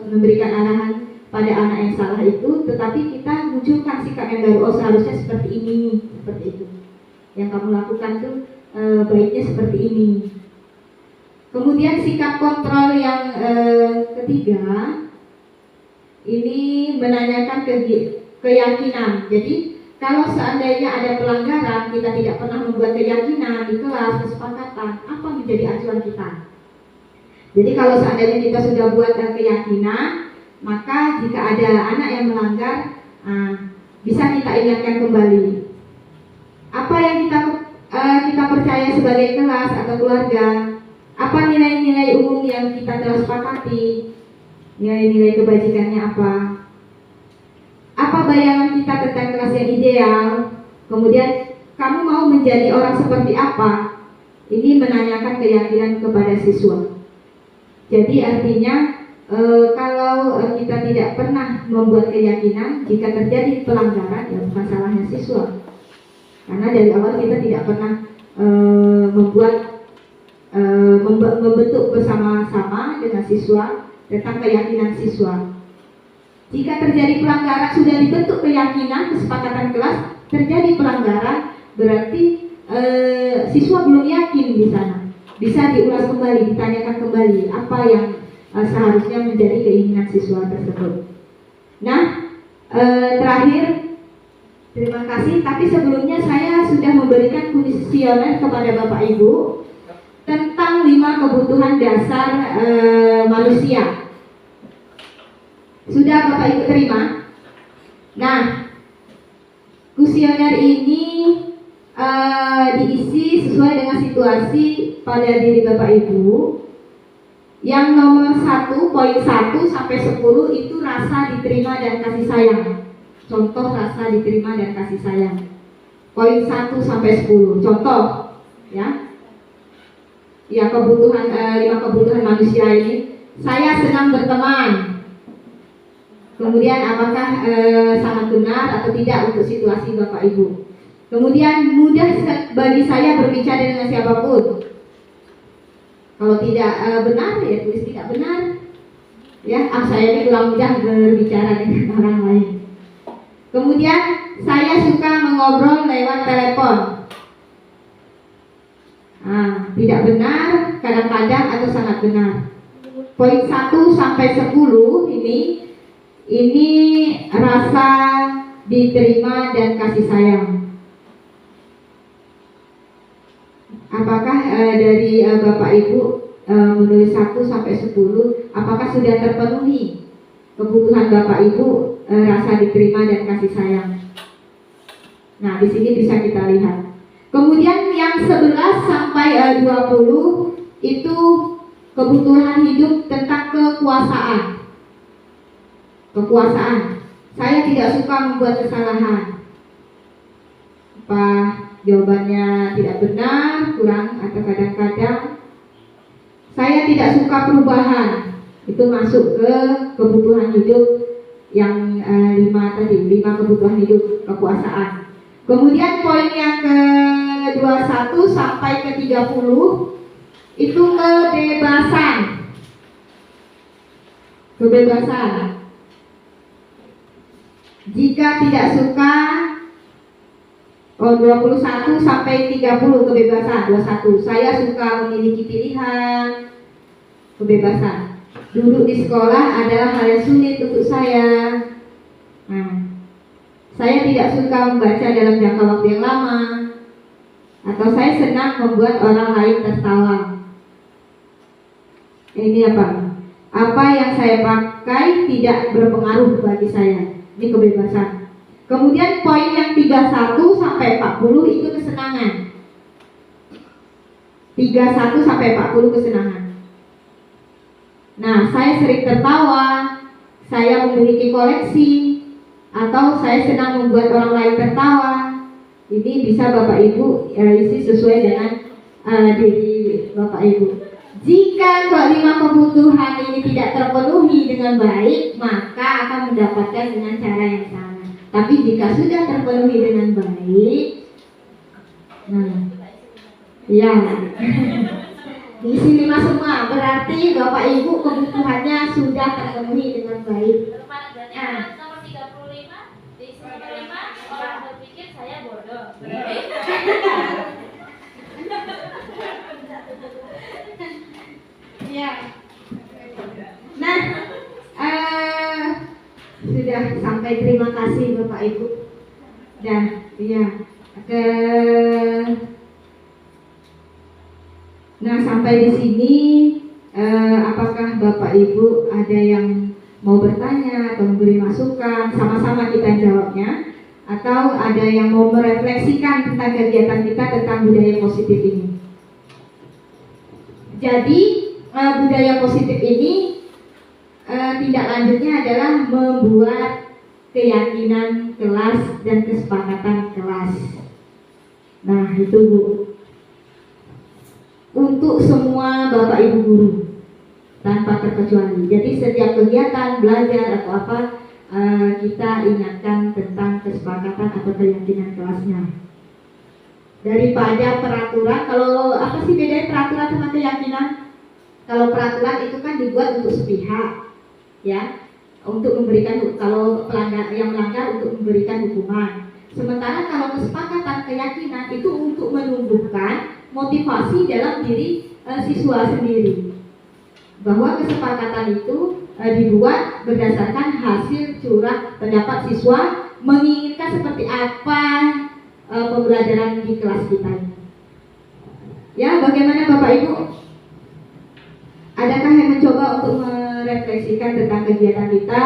memberikan arahan pada anak yang salah itu, tetapi kita munculkan sikap yang baru. Oh, seharusnya seperti ini, seperti itu. Yang kamu lakukan tuh baiknya seperti ini. Kemudian sikap kontrol yang ketiga, ini menanyakan keyakinan. Jadi kalau seandainya ada pelanggaran, kita tidak pernah membuat keyakinan di kelas, kesepakatan, apa menjadi acuan kita? Jadi kalau seandainya kita sudah buat keyakinan, maka jika ada anak yang melanggar, bisa kita ingatkan kembali. Apa yang kita percaya sebagai kelas atau keluarga? Apa nilai-nilai umum yang kita telah sepakati? Nilai-nilai kebajikannya apa? Apa bayangan kita tentang kelas yang ideal? Kemudian kamu mau menjadi orang seperti apa? Ini menanyakan keyakinan kepada siswa. Jadi artinya kalau kita tidak pernah membuat keyakinan, jika terjadi pelanggaran ya bukan salahnya siswa. Karena dari awal kita tidak pernah membentuk bersama-sama dengan siswa tentang keyakinan siswa. Jika terjadi pelanggaran, sudah dibentuk keyakinan, kesepakatan kelas, terjadi pelanggaran, berarti siswa belum yakin di sana. Bisa diulas kembali, ditanyakan kembali apa yang seharusnya menjadi keinginan siswa tersebut. Nah, terakhir, terima kasih. Tapi sebelumnya saya sudah memberikan kuesioner kepada Bapak Ibu tentang 5 kebutuhan dasar manusia. Sudah Bapak Ibu terima? Nah, kuesioner ini diisi sesuai dengan situasi pada diri Bapak Ibu. Yang nomor 1, poin 1 sampai 10 itu rasa diterima dan kasih sayang. Contoh rasa diterima dan kasih sayang. Poin 1 sampai 10. Contoh, ya. Ya, kebutuhan 5 kebutuhan manusia ini. Saya senang berteman. Kemudian apakah sangat benar atau tidak untuk situasi Bapak Ibu. Kemudian mudah bagi saya berbicara dengan siapapun. Kalau tidak benar ya tulis tidak benar. Ya, saya ini kurang mudah berbicara dengan orang lain. Kemudian saya suka mengobrol lewat telepon. Tidak benar, kadang-kadang atau sangat benar. Poin 1 sampai 10 ini rasa diterima dan kasih sayang. Apakah dari Bapak Ibu menulis 1 sampai 10, apakah sudah terpenuhi kebutuhan Bapak Ibu rasa diterima dan kasih sayang? Nah, di sini bisa kita lihat. Kemudian yang 11 sampai 20 itu kebutuhan hidup tentang kekuasaan. Kekuasaan. Saya tidak suka membuat kesalahan. Apa jawabannya tidak benar, kurang atau kadang-kadang saya tidak suka perubahan. Itu masuk ke kebutuhan hidup yang 5 tadi, 5 kebutuhan hidup kekuasaan. Kemudian poin yang ke-21 sampai ke-30 itu kebebasan. Kebebasan. Jika tidak suka 21 sampai 30 kebebasan. 21 saya suka memiliki pilihan. Kebebasan. Duduk di sekolah adalah hal yang sulit untuk saya. Saya tidak suka membaca dalam jangka waktu yang lama. Atau saya senang membuat orang lain tertawa. Ini apa? Apa yang saya pakai tidak berpengaruh bagi saya. Ini kebebasan. Kemudian poin yang 31 sampai 40 itu kesenangan. 31 sampai 40 kesenangan. Nah, saya sering tertawa, saya memiliki koleksi, atau saya senang membuat orang lain tertawa. Ini bisa Bapak Ibu isi sesuai dengan diri Bapak Ibu. Jika kelima kebutuhan ini tidak terpenuhi dengan baik, maka akan mendapatkan dengan cara yang sama. Tapi jika sudah terpenuhi dengan baik, ya, diisi 5 semua, berarti Bapak Ibu kebutuhannya sudah terpenuhi dengan baik. Nomor 35 diisi 5 orang berpikir saya bodoh. Ya. Nah, sudah sampai, terima kasih Bapak Ibu. Dan nah, sampai di sini apakah Bapak Ibu ada yang mau bertanya atau memberi masukan? Sama-sama kita jawabnya. Atau ada yang mau merefleksikan tentang kegiatan kita tentang budaya positif ini? Jadi budaya positif ini tindak lanjutnya adalah membuat keyakinan kelas dan kesepakatan kelas. Nah, itu Bu, untuk semua Bapak Ibu guru tanpa terkecuali. Jadi setiap kegiatan belajar atau apa kita ingatkan tentang kesepakatan atau keyakinan kelasnya. Daripada peraturan, kalau apa sih bedanya peraturan sama keyakinan? Kalau peraturan itu kan dibuat untuk sepihak, ya, untuk memberikan, kalau pelanggar yang melanggar untuk memberikan hukuman. Sementara kalau kesepakatan keyakinan itu untuk menumbuhkan motivasi dalam diri siswa sendiri, bahwa kesepakatan itu dibuat berdasarkan hasil curah pendapat siswa, menginginkan seperti apa pembelajaran di kelas kita ini. Ya, bagaimana Bapak Ibu? Adakah yang mencoba untuk merefleksikan tentang kegiatan kita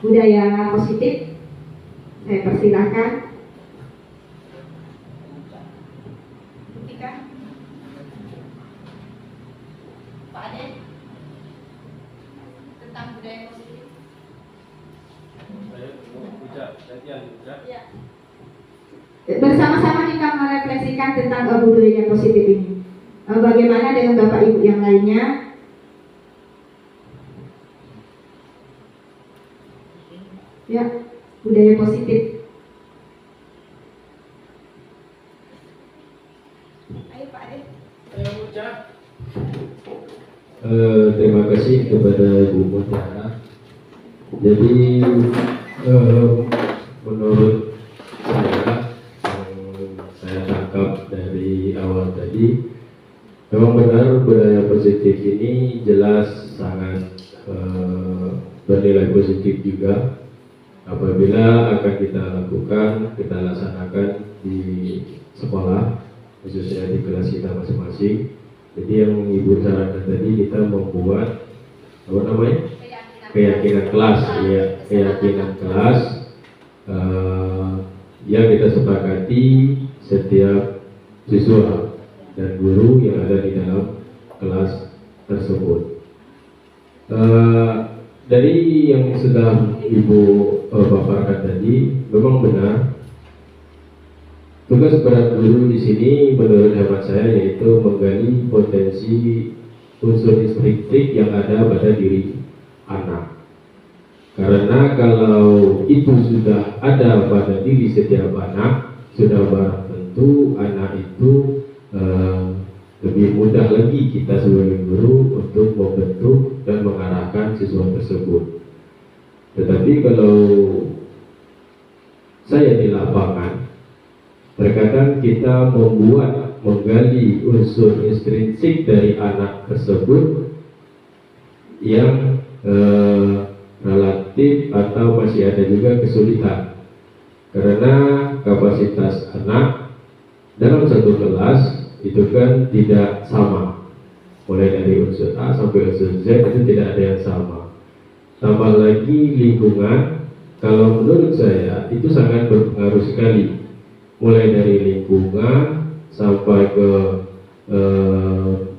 budaya positif? Saya persilahkan. Pak Ade, tentang budaya positif. Ya. Bersama-sama kita merefleksikan tentang budaya positif ini. Bagaimana dengan Bapak Ibu yang lainnya? Ya, budaya positif. Ayo Pak Ade. Terima kasih kepada Ibu Mutiara. Jadi menurut saya tangkap dari awal tadi, memang benar budaya positif ini jelas sangat bernilai positif juga apabila akan kita lakukan, kita laksanakan di sekolah, khususnya di kelas kita masing-masing. Jadi yang Ibu sarankan tadi, kita membuat apa namanya, keyakinan kelas, ya, keyakinan kelas yang kita sepakati setiap siswa dan guru yang ada di dalam kelas tersebut. Dari yang sudah Ibu paparkan tadi, memang benar tugas berat guru di sini menurut hemat saya yaitu menggali potensi unsur intrinsik yang ada pada diri anak. Karena kalau itu sudah ada pada diri setiap anak, sudah barang tentu anak itu lebih mudah lagi kita sebagai guru untuk membentuk dan mengarahkan siswa tersebut. Tetapi kalau saya di lapangan, terkadang kita menggali unsur intrinsik dari anak tersebut yang relatif atau masih ada juga kesulitan, karena kapasitas anak dalam satu kelas itu kan tidak sama, mulai dari unsur A sampai unsur Z itu tidak ada yang sama. Tambah lagi lingkungan, kalau menurut saya itu sangat berpengaruh sekali, mulai dari lingkungan sampai ke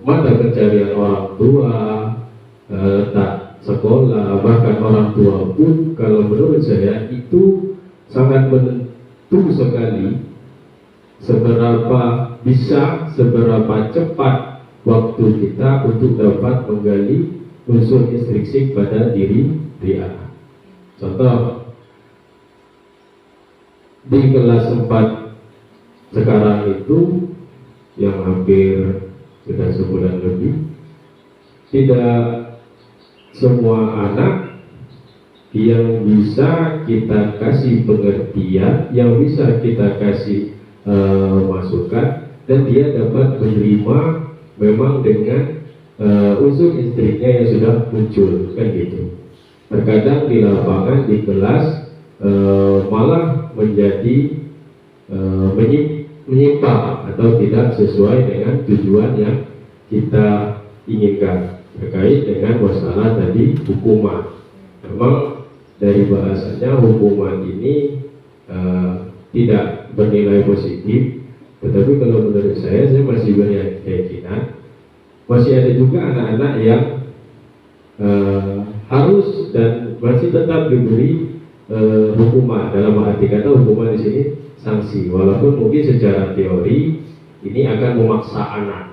mata pencarian orang tua, letak sekolah, bahkan orang tua pun kalau menurut saya itu sangat menentu sekali seberapa bisa, seberapa cepat waktu kita untuk dapat menggali unsur intrinsik pada diri anak. Contoh, di kelas 4 sekarang itu yang hampir sudah sebulan lebih, tidak semua anak yang bisa kita kasih pengertian, yang bisa kita kasih masukan, dan dia dapat menerima memang dengan unsur intrinsiknya yang sudah muncul, kan gitu. Terkadang di lapangan, di kelas malah menjadi menyimpang atau tidak sesuai dengan tujuan yang kita inginkan terkait dengan masalah tadi hukuman. Memang dari bahasanya hukuman ini tidak bernilai positif, tetapi kalau menurut saya masih berkeyakinan masih ada juga anak-anak yang harus dan masih tetap diberi hukuman. Dalam arti kata hukuman di sini sanksi, walaupun mungkin secara teori ini akan memaksa anak,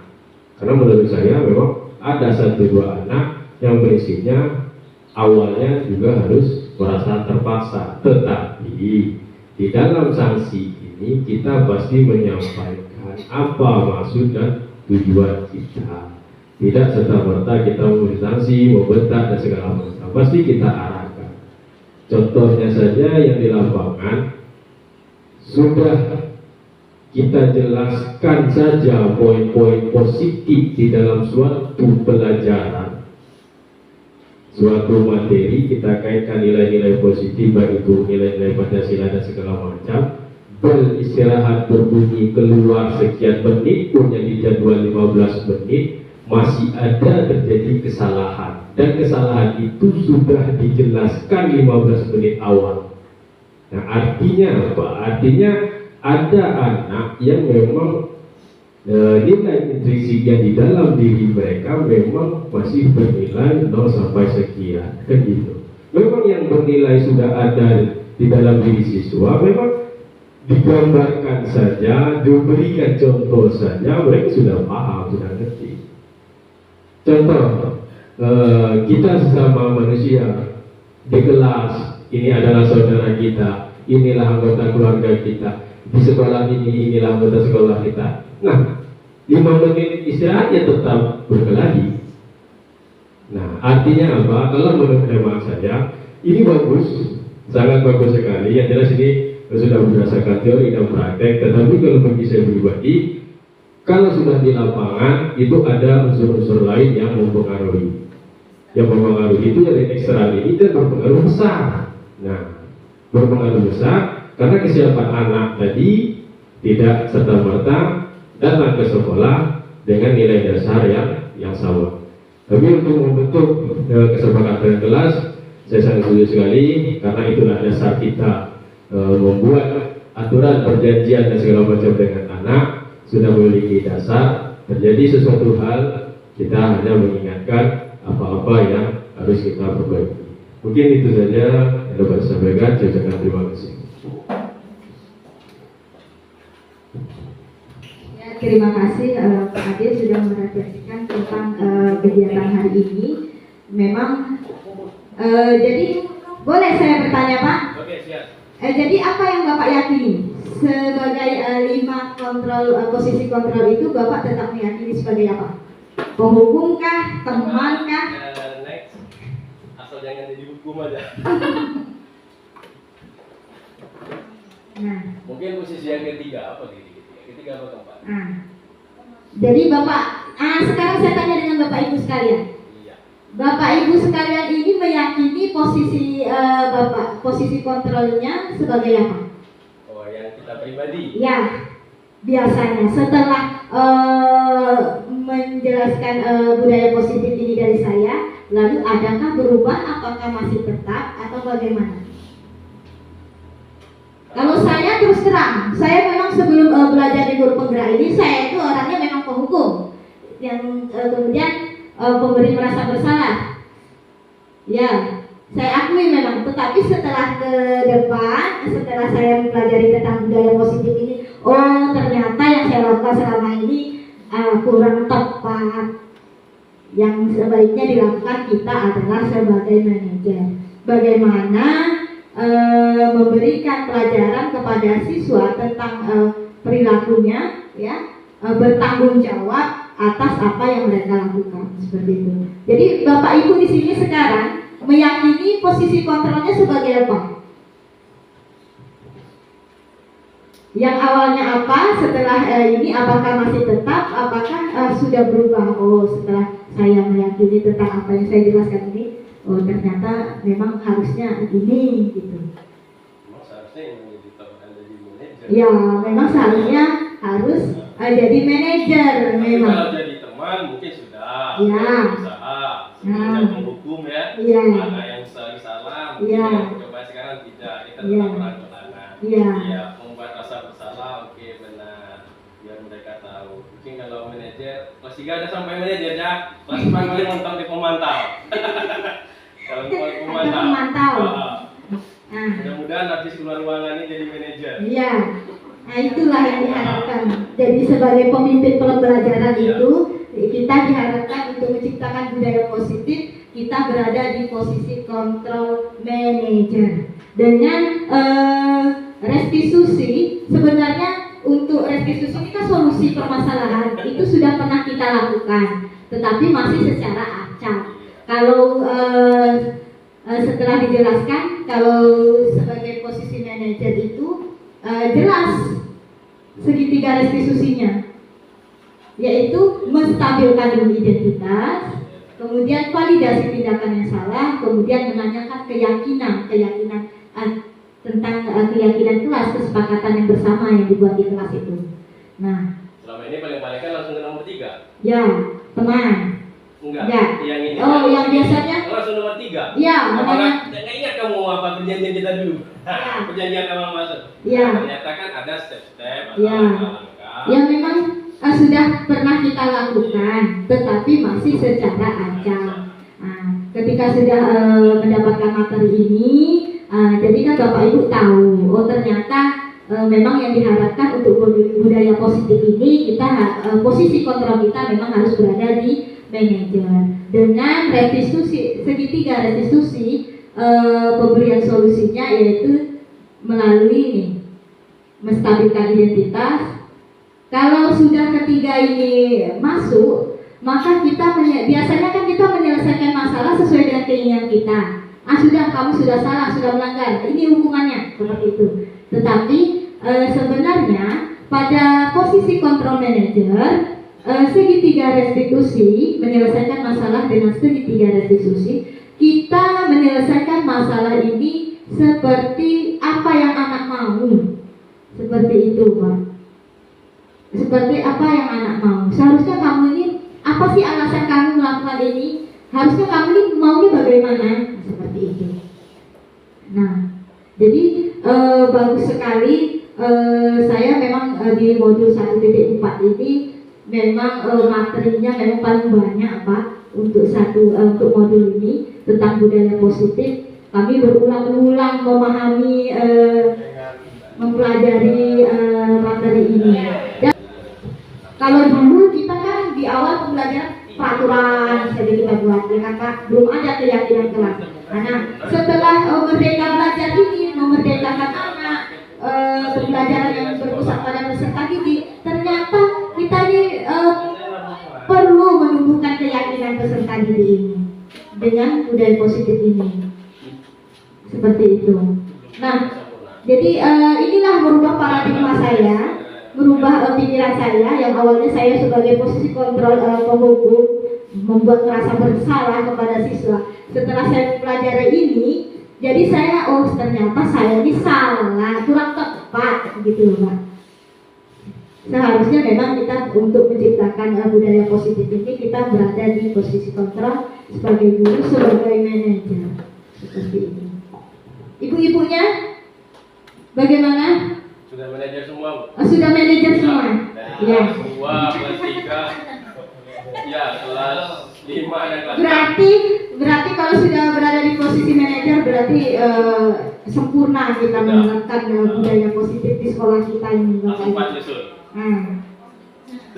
karena menurut saya memang ada 1-2 anak yang prinsipnya awalnya juga harus merasa terpaksa, tetapi di dalam sanksi ini kita pasti menyampaikan apa maksud dan tujuan kita. Tidak serta-merta kita memberi sanksi, membentak dan segala macam. Pasti kita arahkan. Contohnya saja yang di lapangan, sudah kita jelaskan saja poin-poin positif di dalam suatu pelajaran, suatu materi, kita kaitkan nilai-nilai positif, baik itu nilai-nilai Pancasila dan segala macam. Beristirahat berbunyi keluar sekian menit pun yang dijadwal 15 menit, masih ada terjadi kesalahan, dan kesalahan itu sudah dijelaskan 15 menit awal. Nah, artinya apa? Artinya ada anak yang memang nilai intrinsik yang di dalam diri mereka memang masih bernilai 0 sampai sekian, kan gitu. Memang yang bernilai sudah ada di dalam diri siswa, memang digambarkan saja, diberikan contoh saja, mereka sudah paham, sudah ngerti. Contoh, kita sesama manusia di kelas, ini adalah saudara kita, inilah anggota keluarga kita, di sekolah ini, inilah anggota sekolah kita. Nah, 5 menit istirahatnya tetap berkelahi. Nah, artinya apa? Kalau menurut hemat saya, ini bagus, sangat bagus sekali. Yang jelas ini sudah berdasarkan teori dan praktek. Tetapi kalau bagi saya pribadi, kalau sudah di lapangan, itu ada unsur-unsur lain yang mempengaruhi. Yang mempengaruhi itu dari eksternal ini dan berpengaruh besar. Nah, berpengaruh besar karena kesiapan anak tadi tidak serta-merta datang ke sekolah dengan nilai dasar yang sama. Tapi untuk membentuk kesepakatan kelas, saya sangat setuju sekali, karena itulah dasar kita membuat aturan perjanjian dan segala macam dengan anak. Sudah memiliki dasar, terjadi sesuatu hal, kita hanya mengingatkan apa-apa yang harus kita perbaiki. Mungkin itu saja yang dapat saya sampaikan. Saya ucapkan terima kasih. Ya, terima kasih Pak Ade sudah merefleksikan tentang kegiatan hari ini. Memang jadi boleh saya bertanya Pak? Oke, siap. Jadi apa yang Bapak yakini sebagai 5 posisi kontrol itu Bapak tetap meyakini sebagai apa? Penghukum kah? Teman kah? Next. Asal jangan jadi hukum aja. Nah, Mungkin posisi yang ketiga apa ketiga apa keempat? jadi Bapak, sekarang saya tanya dengan Bapak Ibu sekalian. Iya. Bapak Ibu sekalian ini meyakini posisi Bapak, posisi kontrolnya sebagai apa? Oh, yang kita pribadi. Ya, biasanya setelah menjelaskan budaya positif ini dari saya, lalu adakah berubah? Apakah masih tetap atau bagaimana? Kalau saya terus terang, saya memang sebelum belajar di guru penggerak ini, saya itu orangnya memang penghukum yang kemudian pemberi merasa bersalah. Ya, saya akui memang. Tetapi setelah ke depan, setelah saya mempelajari tentang budaya positif ini, oh ternyata yang saya lakukan selama ini kurang tepat. Yang sebaiknya dilakukan kita adalah sebagai manajer. Bagaimana memberikan pelajaran kepada siswa tentang perilakunya, ya, bertanggung jawab atas apa yang mereka lakukan, seperti itu. Jadi Bapak Ibu di sini sekarang meyakini posisi kontrolnya sebagai apa? Yang awalnya apa? Setelah ini apakah masih tetap? Apakah sudah berubah? Oh, setelah saya meyakini tentang apa yang saya jelaskan ini, oh ternyata memang harusnya ini gitu. Memang seharusnya yang jadi manajer. Ya, memang seharusnya harus jadi manajer Tapi memang. kalau jadi teman mungkin sudah. Ya. Usaha. Ya. Sudah penghukum ya. Iya. Ada yang salah. Iya. Coba sekarang tidak. Kita Iya. tetap orang celana. Iya. Iya. Membuat rasa bersalah. Oke, benar. Biar mereka tahu. Mungkin kalau manajer kelas 3 ada sampai manajer ya. Kelas 4 paling mentok di pemantau. Kalau pemantau. Pemantau. Oh. Nah, Mudah-mudahan habis keluar ruangan ini jadi manajer. iya. Nah, itulah yang diharapkan. Jadi sebagai pemimpin pembelajaran itu, kita diharapkan untuk menciptakan budaya positif, kita berada di posisi kontrol manager. Dengan restitusi, sebenarnya untuk restitusi ini kan solusi permasalahan itu sudah pernah kita lakukan, tetapi masih secara acak. Kalau setelah dijelaskan, kalau sebagai posisi manajer itu jelas segitiga restitusinya, yaitu menstabilkan dulu identitas, kemudian validasi tindakan yang salah, kemudian menanyakan keyakinan tentang keyakinan kelas, kesepakatan yang bersama yang dibuat di kelas itu. Nah, Selama ini paling-paling kan langsung ke nomor 3. ya teman. Enggak. Ya. Yang ini. Oh, yang biasanya. Langsung nomor 3. Ya, Apakah nggak ingat kamu apa perjanjian kita dulu? Ya. Perjanjian awal masuk. Ya. Ternyata kan ada step-step atau Ya. langkah-langkah. Yang memang sudah pernah kita lakukan, tetapi masih secara acak. Nah, ketika sudah mendapatkan materi ini, jadi kan Bapak Ibu tahu, oh ternyata memang yang diharapkan untuk budaya positif ini kita posisi kontrol kita memang harus berada di manajer. Dengan restitusi, segitiga restitusi, pemberian solusinya yaitu melalui ini, menstabilkan identitas. Kalau sudah ketiga ini masuk, maka kita biasanya kan kita menyelesaikan masalah sesuai dengan keinginan kita. Sudah, kamu sudah salah, sudah melanggar, ini hukumannya, seperti itu. Tetapi sebenarnya pada posisi kontrol manager, segitiga restitusi, menyelesaikan masalah dengan segitiga restitusi, kita menyelesaikan masalah ini seperti apa yang anak mau, seperti itu Pak. Seperti apa yang anak mau. Seharusnya kamu ini, apa sih alasan kamu melakukan ini? Harusnya kamu ini maunya bagaimana? Seperti itu. Nah, jadi bagus sekali. Saya memang di modul 1.4 ini memang materinya memang paling banyak Pak untuk untuk modul ini tentang budaya positif. Kami berulang-ulang memahami, mempelajari materi ini. Dan kalau dulu kita kan di awal pembelajaran peraturan saja kita buat, ya kan Pak? Belum ada keyakinan kelas. Nah, setelah Merdeka Belajar ini memerdekakan anak, pembelajaran yang berpusat pada peserta didik, ternyata kita ini perlu menumbuhkan keyakinan peserta didik ini dengan budaya positif ini, seperti itu. Nah, jadi inilah merubah paradigma saya, merubah pikiran saya yang awalnya saya sebagai posisi kontrol penghukum, membuat merasa bersalah kepada siswa. Setelah saya mempelajari ini, jadi saya ternyata saya ini salah, kurang tepat gitu loh Pak. Seharusnya memang kita untuk menciptakan budaya positif ini kita berada di posisi kontrol sebagai guru, sebagai manajer, seperti itu. Ibu-ibunya bagaimana? Sudah manajer semua, Bu? Sudah manajer semua? Dari Ya. kelas 2, kelas 3, ya kelas 5 dan kelas 6. Berarti kalau sudah berada di posisi manajer berarti sempurna kita menerapkan budaya positif di sekolah kita ini Bapak Ibu. 4 nyusul.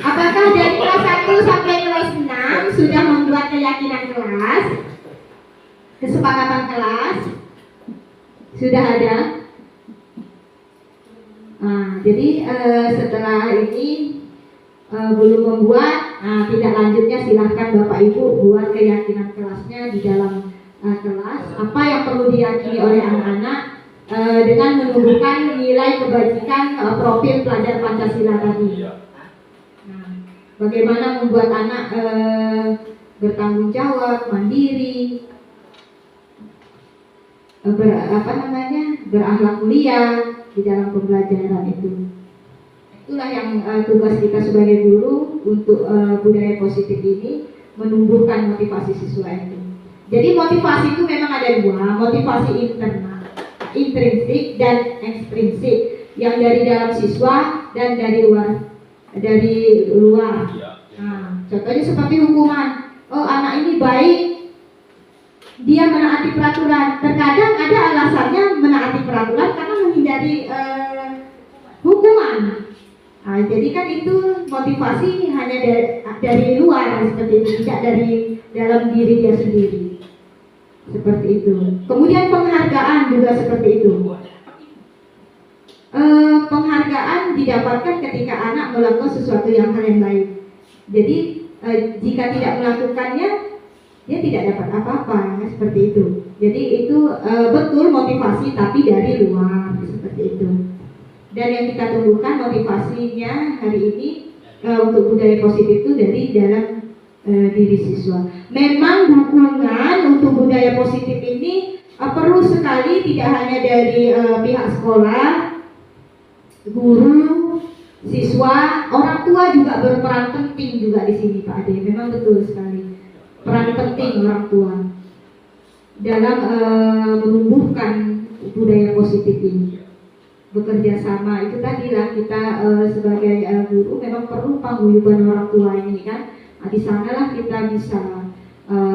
Apakah dari kelas 1 sampai kelas 6 sudah membuat keyakinan kelas, kesepakatan kelas? Sudah ada? Jadi setelah ini belum membuat, tidak lanjutnya silahkan Bapak Ibu buat keyakinan kelasnya di dalam kelas. Apa yang perlu diyakini oleh anak-anak dengan menumbuhkan nilai kebajikan profil pelajar Pancasila tadi. Bagaimana membuat anak bertanggung jawab, mandiri, berakhlak mulia di dalam pembelajaran itu. Itulah yang tugas kita sebagai guru untuk budaya positif ini, menumbuhkan motivasi siswa itu. Jadi motivasi itu memang ada dua, motivasi internal, intrinsik dan ekstrinsik, yang dari dalam siswa dan dari luar. Contohnya seperti hukuman. Oh, anak ini baik, dia menaati peraturan. Terkadang ada alasannya menaati peraturan karena menghindari hukuman. Jadi kan itu motivasi hanya dari luar seperti itu, tidak dari dalam diri dia sendiri. Seperti itu. Kemudian penghargaan juga seperti itu. Penghargaan didapatkan ketika anak melakukan sesuatu yang hal yang baik. Jadi jika tidak melakukannya, dia tidak dapat apa-apa, seperti itu. Jadi itu betul motivasi tapi dari luar, seperti itu. Dan yang kita tumbuhkan motivasinya hari ini untuk budaya positif itu dari dalam diri siswa. Memang dukungan untuk budaya positif ini perlu sekali, tidak hanya dari pihak sekolah, guru, siswa, orang tua juga berperan penting juga di sini Pak Ade. Memang betul sekali peran penting orang tua dalam menumbuhkan budaya positif ini. Bekerja sama itu tadilah kita sebagai guru memang perlu paguyuban orang tua ini kan. Di sanalah kita bisa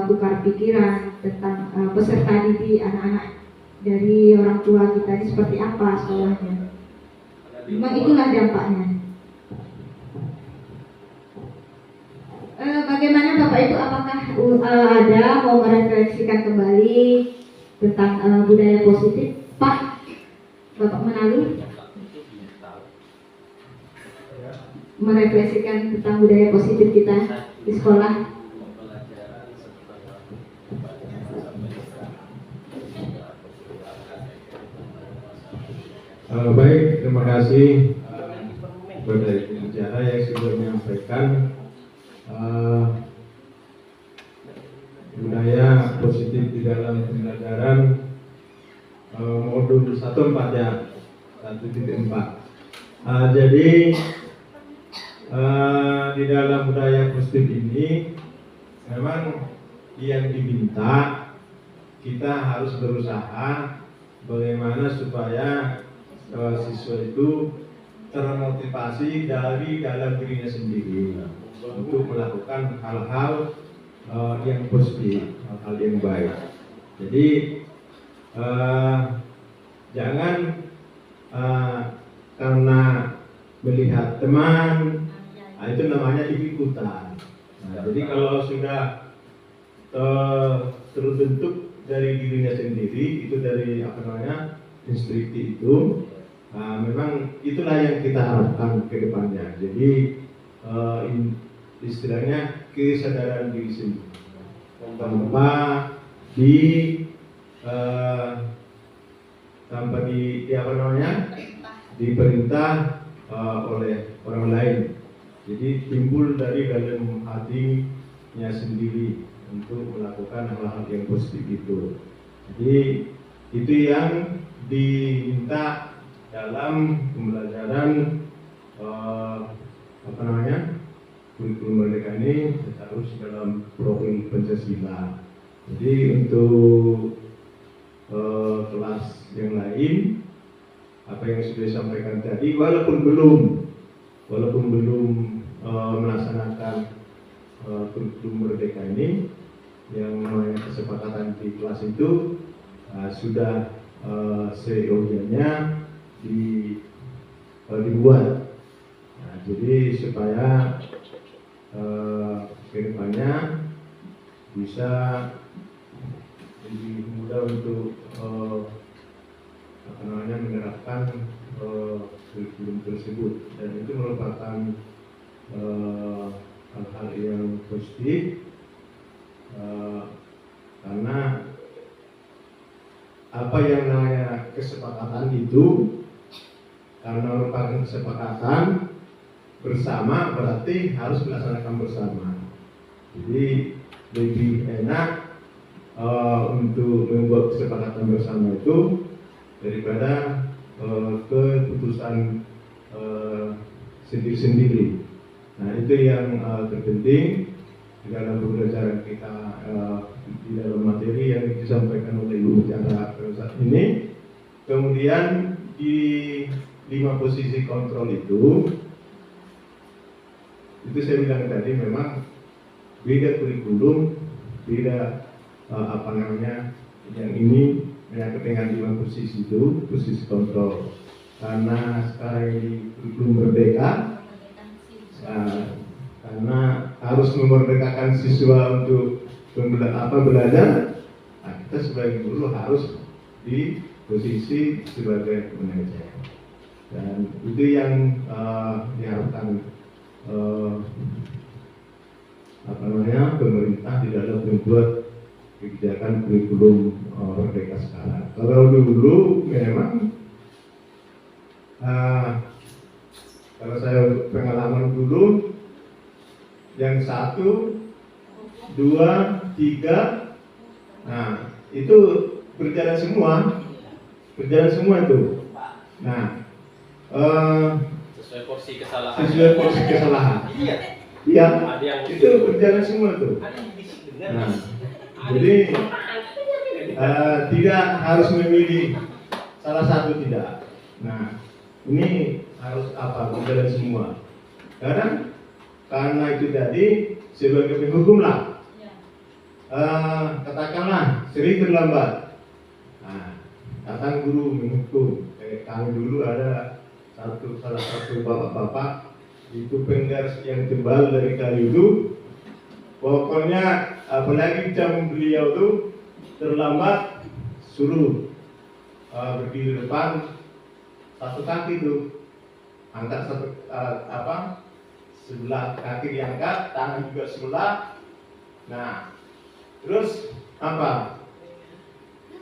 tukar pikiran tentang peserta didik anak-anak dari orang tua kita ini seperti apa sekolahnya. Memang itulah dampaknya. Bagaimana Bapak Ibu, apakah ada mau merefleksikan kembali tentang budaya positif? Pak, Bapak Menalu merefleksikan tentang budaya positif kita di sekolah. Baik, terima kasih kepada Ibu Bicara yang sudah menyampaikan budaya positif di dalam pembelajaran modul 1.4 ya, 1.4. Jadi di dalam budaya positif ini memang yang diminta kita harus berusaha bagaimana supaya siswa itu termotivasi dari dalam dirinya sendiri untuk melakukan hal-hal yang positif, hal-hal yang baik. Jadi jangan karena melihat teman, itu namanya ikut-ikutan. Nah, jadi kalau sudah terbentuk dari dirinya sendiri, itu dari instruksi itu, nah, memang itulah yang kita harapkan ke depannya. Jadi istilahnya kesadaran diri sendiri tanpa diperintah oleh orang lain. Jadi timbul dari dalam hatinya sendiri untuk melakukan hal-hal yang positif itu. Jadi itu yang diminta dalam pembelajaran kurikulum merdeka ini harus dalam profil Pancasila. Jadi untuk kelas yang lain, apa yang sudah disampaikan tadi, walaupun belum melaksanakan kurikulum merdeka ini, yang namanya kesepakatan di kelas itu sudah seyogianya dibuat. Nah, jadi supaya kedepannya bisa lebih mudah untuk menerapkan kurikulum tersebut, dan itu merupakan hal-hal yang positif karena apa yang namanya kesepakatan itu, karena merupakan kesepakatan bersama berarti harus dilaksanakan bersama. Jadi lebih enak untuk membuat kesepakatan bersama itu daripada keputusan sendiri-sendiri. Nah, itu yang terpenting di dalam pembelajaran kita di dalam materi yang disampaikan oleh Ibu Bicara saat ini. Kemudian di 5 posisi kontrol itu saya bilang tadi memang beda kurikulum, beda yang ini menyangkut dengan 5 posisi itu, posisi kontrol. Karena sekarang ini kurikulum merdeka, karena harus memerdekakan siswa untuk belajar, nah, kita sebagai guru harus di posisi sebagai manajer. Dan itu yang diharapkan pemerintah di dalam membuat kebijakan kurikulum merdeka sekarang. Kalau dulu memang kalau saya pengalaman dulu yang 1, 2, 3, nah itu berjalan semua itu. Nah, sesuai porsi kesalahan. Iya, itu berjalan semua tuh. Nah, jadi tidak harus memilih salah satu, tidak. Nah, ini harus berjalan semua. Karena itu tadi sebagai penghukum lah. Katakanlah sering terlambat. Nah, datang guru menghukum. Kami dulu ada salah satu bapak-bapak itu penggaris yang tebal dari kayu itu. Pokoknya apalagi jam beliau itu terlambat, suruh berdiri depan, satu kaki itu angkat sebelah kaki diangkat, tangan juga sebelah. Nah, terus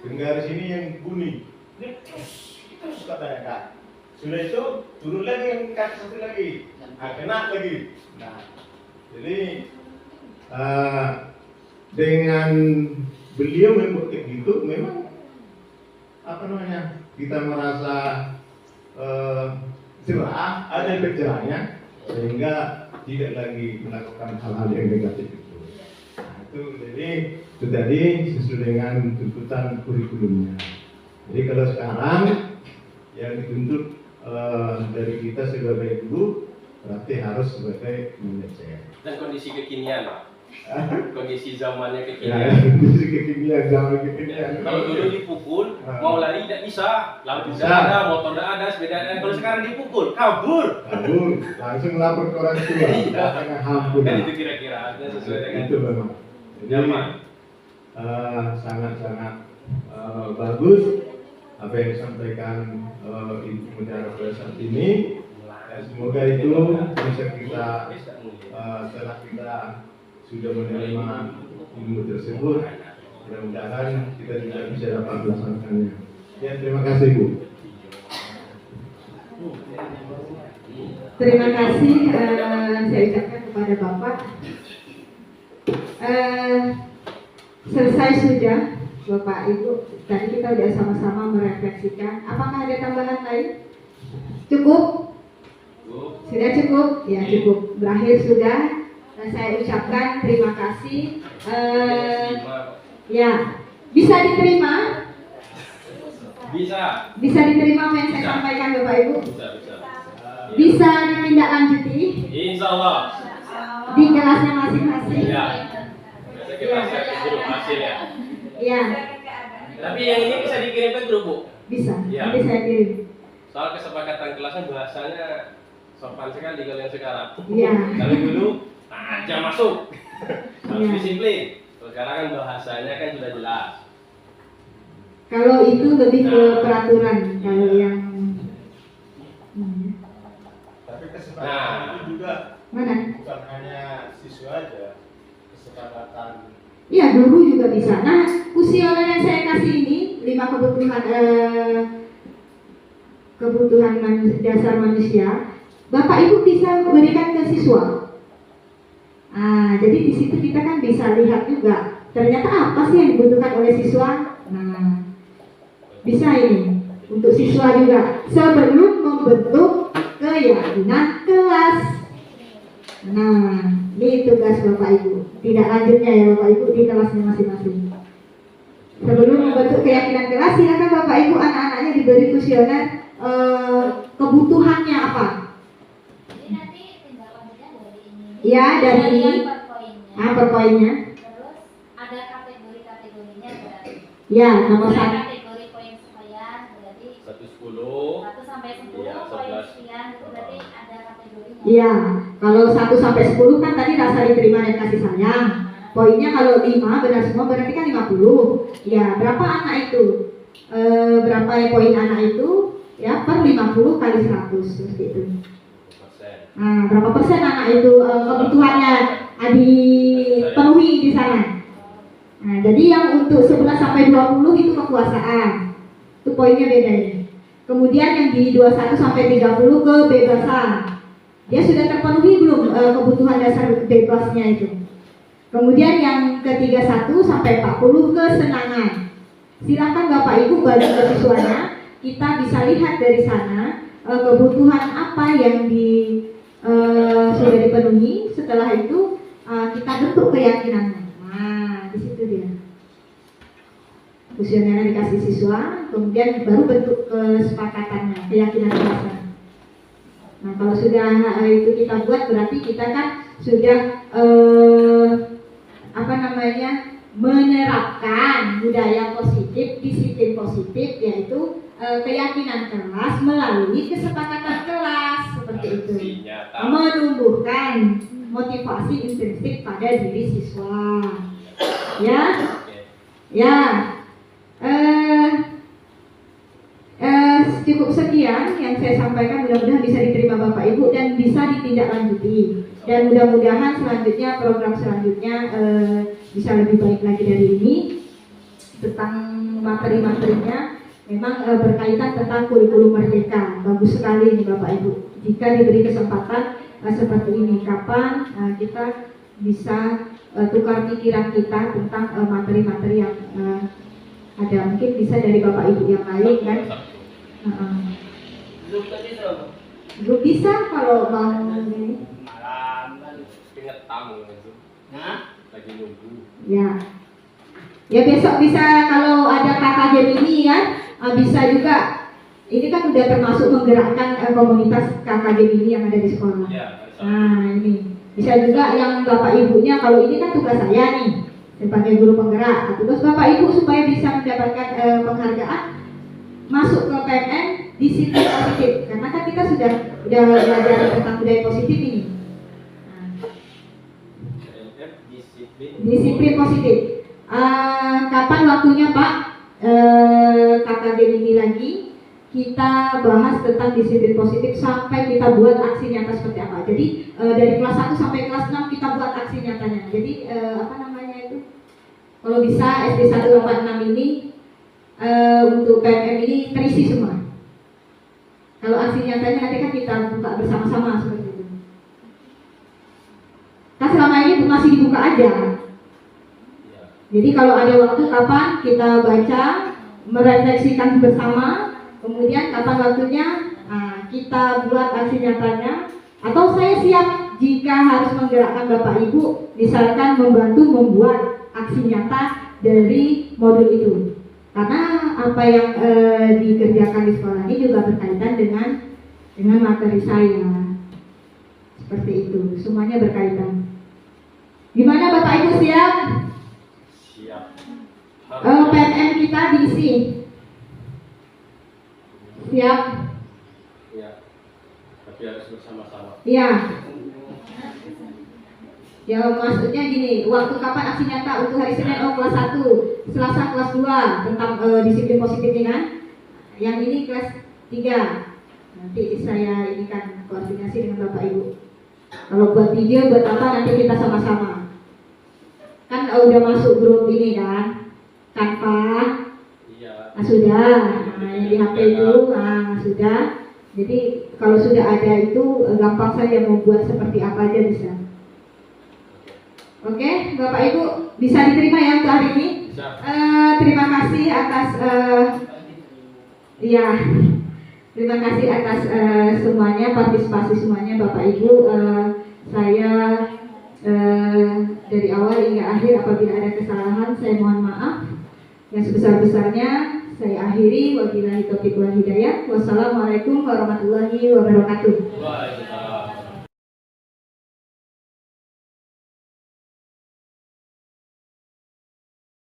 penggaris ini yang bunyi, terus katanya Kak. Sudah itu turun lagi yang kaki satu lagi, kena lagi. Nah, jadi dengan beliau membuat kayak gitu, memang kita merasa cerah, ada efek cerahnya, sehingga tidak lagi melakukan hal-hal yang negatif itu. Nah, itu tadi sesuai dengan tuntutan kurikulumnya. Jadi kalau sekarang yang dituntut dari kita sebagai guru berarti harus sebagai manajer. Dan kondisi kekinian, Pak. Kondisi zamannya Ya, kekinian. kondisi kekinian, zaman kekinian. Kalau dulu dipukul, mau lari tidak bisa. Lampu Bisa. tidak ada, motor tidak ada, sepeda ada. Kalau sekarang dipukul, kabur. Kabur, langsung lapor ke orang tua. Jangan hampur. Kan itu kira-kira artinya sesuai dengan Itu memang. Jadi, zaman. sangat-sangat bagus apa yang disampaikan Ibu Mutiara pada saat ini. Semoga itu bisa kita setelah kita sudah menerima ilmu tersebut, mudah-mudahan kita juga bisa dapat melaksanakannya. Ya, terima kasih Bu. Terima kasih saya ucapkan kepada Bapak. Selesai sudah Bapak Ibu. Tadi kita sudah sama-sama merefleksikan. Apakah ada tambahan lain? Cukup? Sudah cukup? Ya cukup. Berakhir sudah. Saya ucapkan terima kasih. Ya, bisa diterima? Bisa. Bisa diterima apa yang saya sampaikan Bapak Ibu? Bisa. Bisa ditindaklanjuti Insya Allah. di kelasnya masing-masing. Ya. Biasa kita share ke grup hasilnya. Ya, Tapi yang ini bisa dikirim ke grup, Bu. bisa. Ya. Nanti saya kirim. Soal kesepakatan kelasnya bahasanya sopan sekali kalau yang sekarang. Iya. Kalau dulu aja masuk. Harus Iya. disiplin. Kalau sekarang kan bahasanya kan sudah jelas. Kalau itu lebih ke peraturan. Kalau yang Tapi kesepakatan itu juga mana? bukan hanya siswa aja, kesepakatan. Iya, guru juga bisa. Nah, kuesioner yang saya kasih ini 5 kebutuhan dasar manusia. Bapak Ibu bisa memberikan ke siswa. Jadi di situ kita kan bisa lihat juga ternyata apa sih yang dibutuhkan oleh siswa. Nah, bisa ini untuk siswa juga sebelum membentuk keyakinan kelas. Nah, ini tugas Bapak Ibu. Tidak lanjutnya ya Bapak Ibu di kelasnya masing-masing. Sebelum membentuk keyakinan kelas, silakan Bapak Ibu anak-anaknya diberi kuesioner kebutuhannya apa? Jadi nanti tindak lanjutnya dari ini. Ya, dari ini. Per poinnya. Per poinnya. Terus ada kategori-kategorinya berarti. Ya, nomor Ada 1. kategori poin sekian berarti 110. 1 sampai 10 Iya, poin 11. sekian itu berarti ada kategorinya. Iya, kalau 1 sampai 10 kan tadi rasa diterima dan kasih sayang. Poinnya kalau 5 benar semua berarti kan 50. Ya, berapa anak itu? Berapa poin anak itu? Ya, per 50 kali 100 seperti itu. Nah, berapa persen anak itu kebutuhannya dipenuhi di sana? Nah, jadi yang untuk 11 sampai 20 itu kekuasaan. Itu poinnya beda ini. Kemudian yang di 21 sampai 30 kebebasan. Dia sudah terpenuhi belum kebutuhan dasar bebasnya itu? Kemudian yang ke 31 sampai 40 kesenangan. Silakan Bapak Ibu bagi ke siswanya, kita bisa lihat dari sana kebutuhan apa yang sudah dipenuhi. Setelah itu kita bentuk keyakinannya. Nah, di situ dia. Kuesionernya dikasih siswa, kemudian baru bentuk kesepakatannya, keyakinan kelasnya. Nah, kalau sudah itu kita buat, berarti kita kan sudah menerapkan budaya positif, disiplin positif, yaitu keyakinan kelas melalui kesepakatan kelas seperti itu. Menumbuhkan motivasi intrinsik pada diri siswa. Ya. Cukup sekian yang saya sampaikan, mudah-mudahan bisa diterima Bapak Ibu dan bisa ditindaklanjuti, dan mudah-mudahan selanjutnya program selanjutnya bisa lebih baik lagi dari ini. Tentang materi-materinya memang berkaitan tentang kurikulum merdeka. Bagus sekali ini Bapak Ibu jika diberi kesempatan seperti ini. Kapan kita bisa tukar pikiran kita tentang materi-materi yang ada, mungkin bisa dari Bapak Ibu yang lain kan. Belum bisa kalau mau ini. Ingat tamu itu. Lagi nunggu. Ya besok bisa kalau ada kakak Gemini kan, bisa juga. Ini kan udah termasuk menggerakkan komunitas kakak Gemini yang ada di sekolah. Ya, Nah ini Bisa juga yang bapak ibunya, kalau ini kan tugas saya nih sebagai guru penggerak. Nah, tugas bapak ibu supaya bisa mendapatkan penghargaan, masuk ke PMN disiplin positif, karena kan kita sudah belajar tentang budaya positif ini. Disiplin positif. Kapan waktunya Pak? Kakak Denini lagi kita bahas tentang disiplin positif sampai kita buat aksi nyata seperti apa. Jadi dari kelas 1 sampai kelas 6 kita buat aksi nyatanya. Jadi apa namanya itu? Kalau bisa SD 1 sampai 6 ini untuk PMM ini terisi semua. Kalau aksi nyatanya nanti kan kita buka bersama-sama seperti itu. Kan selama ini masih dibuka aja. Jadi kalau ada waktu kapan kita baca, merefleksikan bersama, kemudian kapan waktunya kita buat aksi nyatanya. Atau saya siap jika harus menggerakkan Bapak Ibu, misalkan membantu membuat aksi nyata dari modul itu. Karena apa yang dikerjakan di sekolah ini juga berkaitan dengan materi saya. Seperti itu, semuanya berkaitan. Gimana Bapak Ibu siap? Siap. PMM kita diisi. Siap? Ya. Tapi harus bersama-sama. Iya. Ya maksudnya gini, waktu kapan aksi nyata untuk hari Senin kelas 1, Selasa kelas 2 tentang disiplin positif ini kan? Yang ini kelas 3. Nanti saya ini kan koordinasi dengan Bapak Ibu. Kalau buat video buat apa nanti kita sama-sama. Kan udah masuk grup ini kan? Canva. Iya. Sudah. Nah, yang di HP itu sudah. Jadi kalau sudah ada itu gampang saja mau buat seperti apa aja bisa. Oke, Bapak Ibu bisa diterima ya untuk hari ini. Terima kasih atas terima kasih atas semuanya, partisipasi semuanya Bapak Ibu. Saya dari awal hingga akhir apabila ada kesalahan saya mohon maaf. Yang sebesar-besarnya saya akhiri. Wabillahi taufiq wal hidayah. Wassalamualaikum warahmatullahi wabarakatuh. Waalaikumsalam.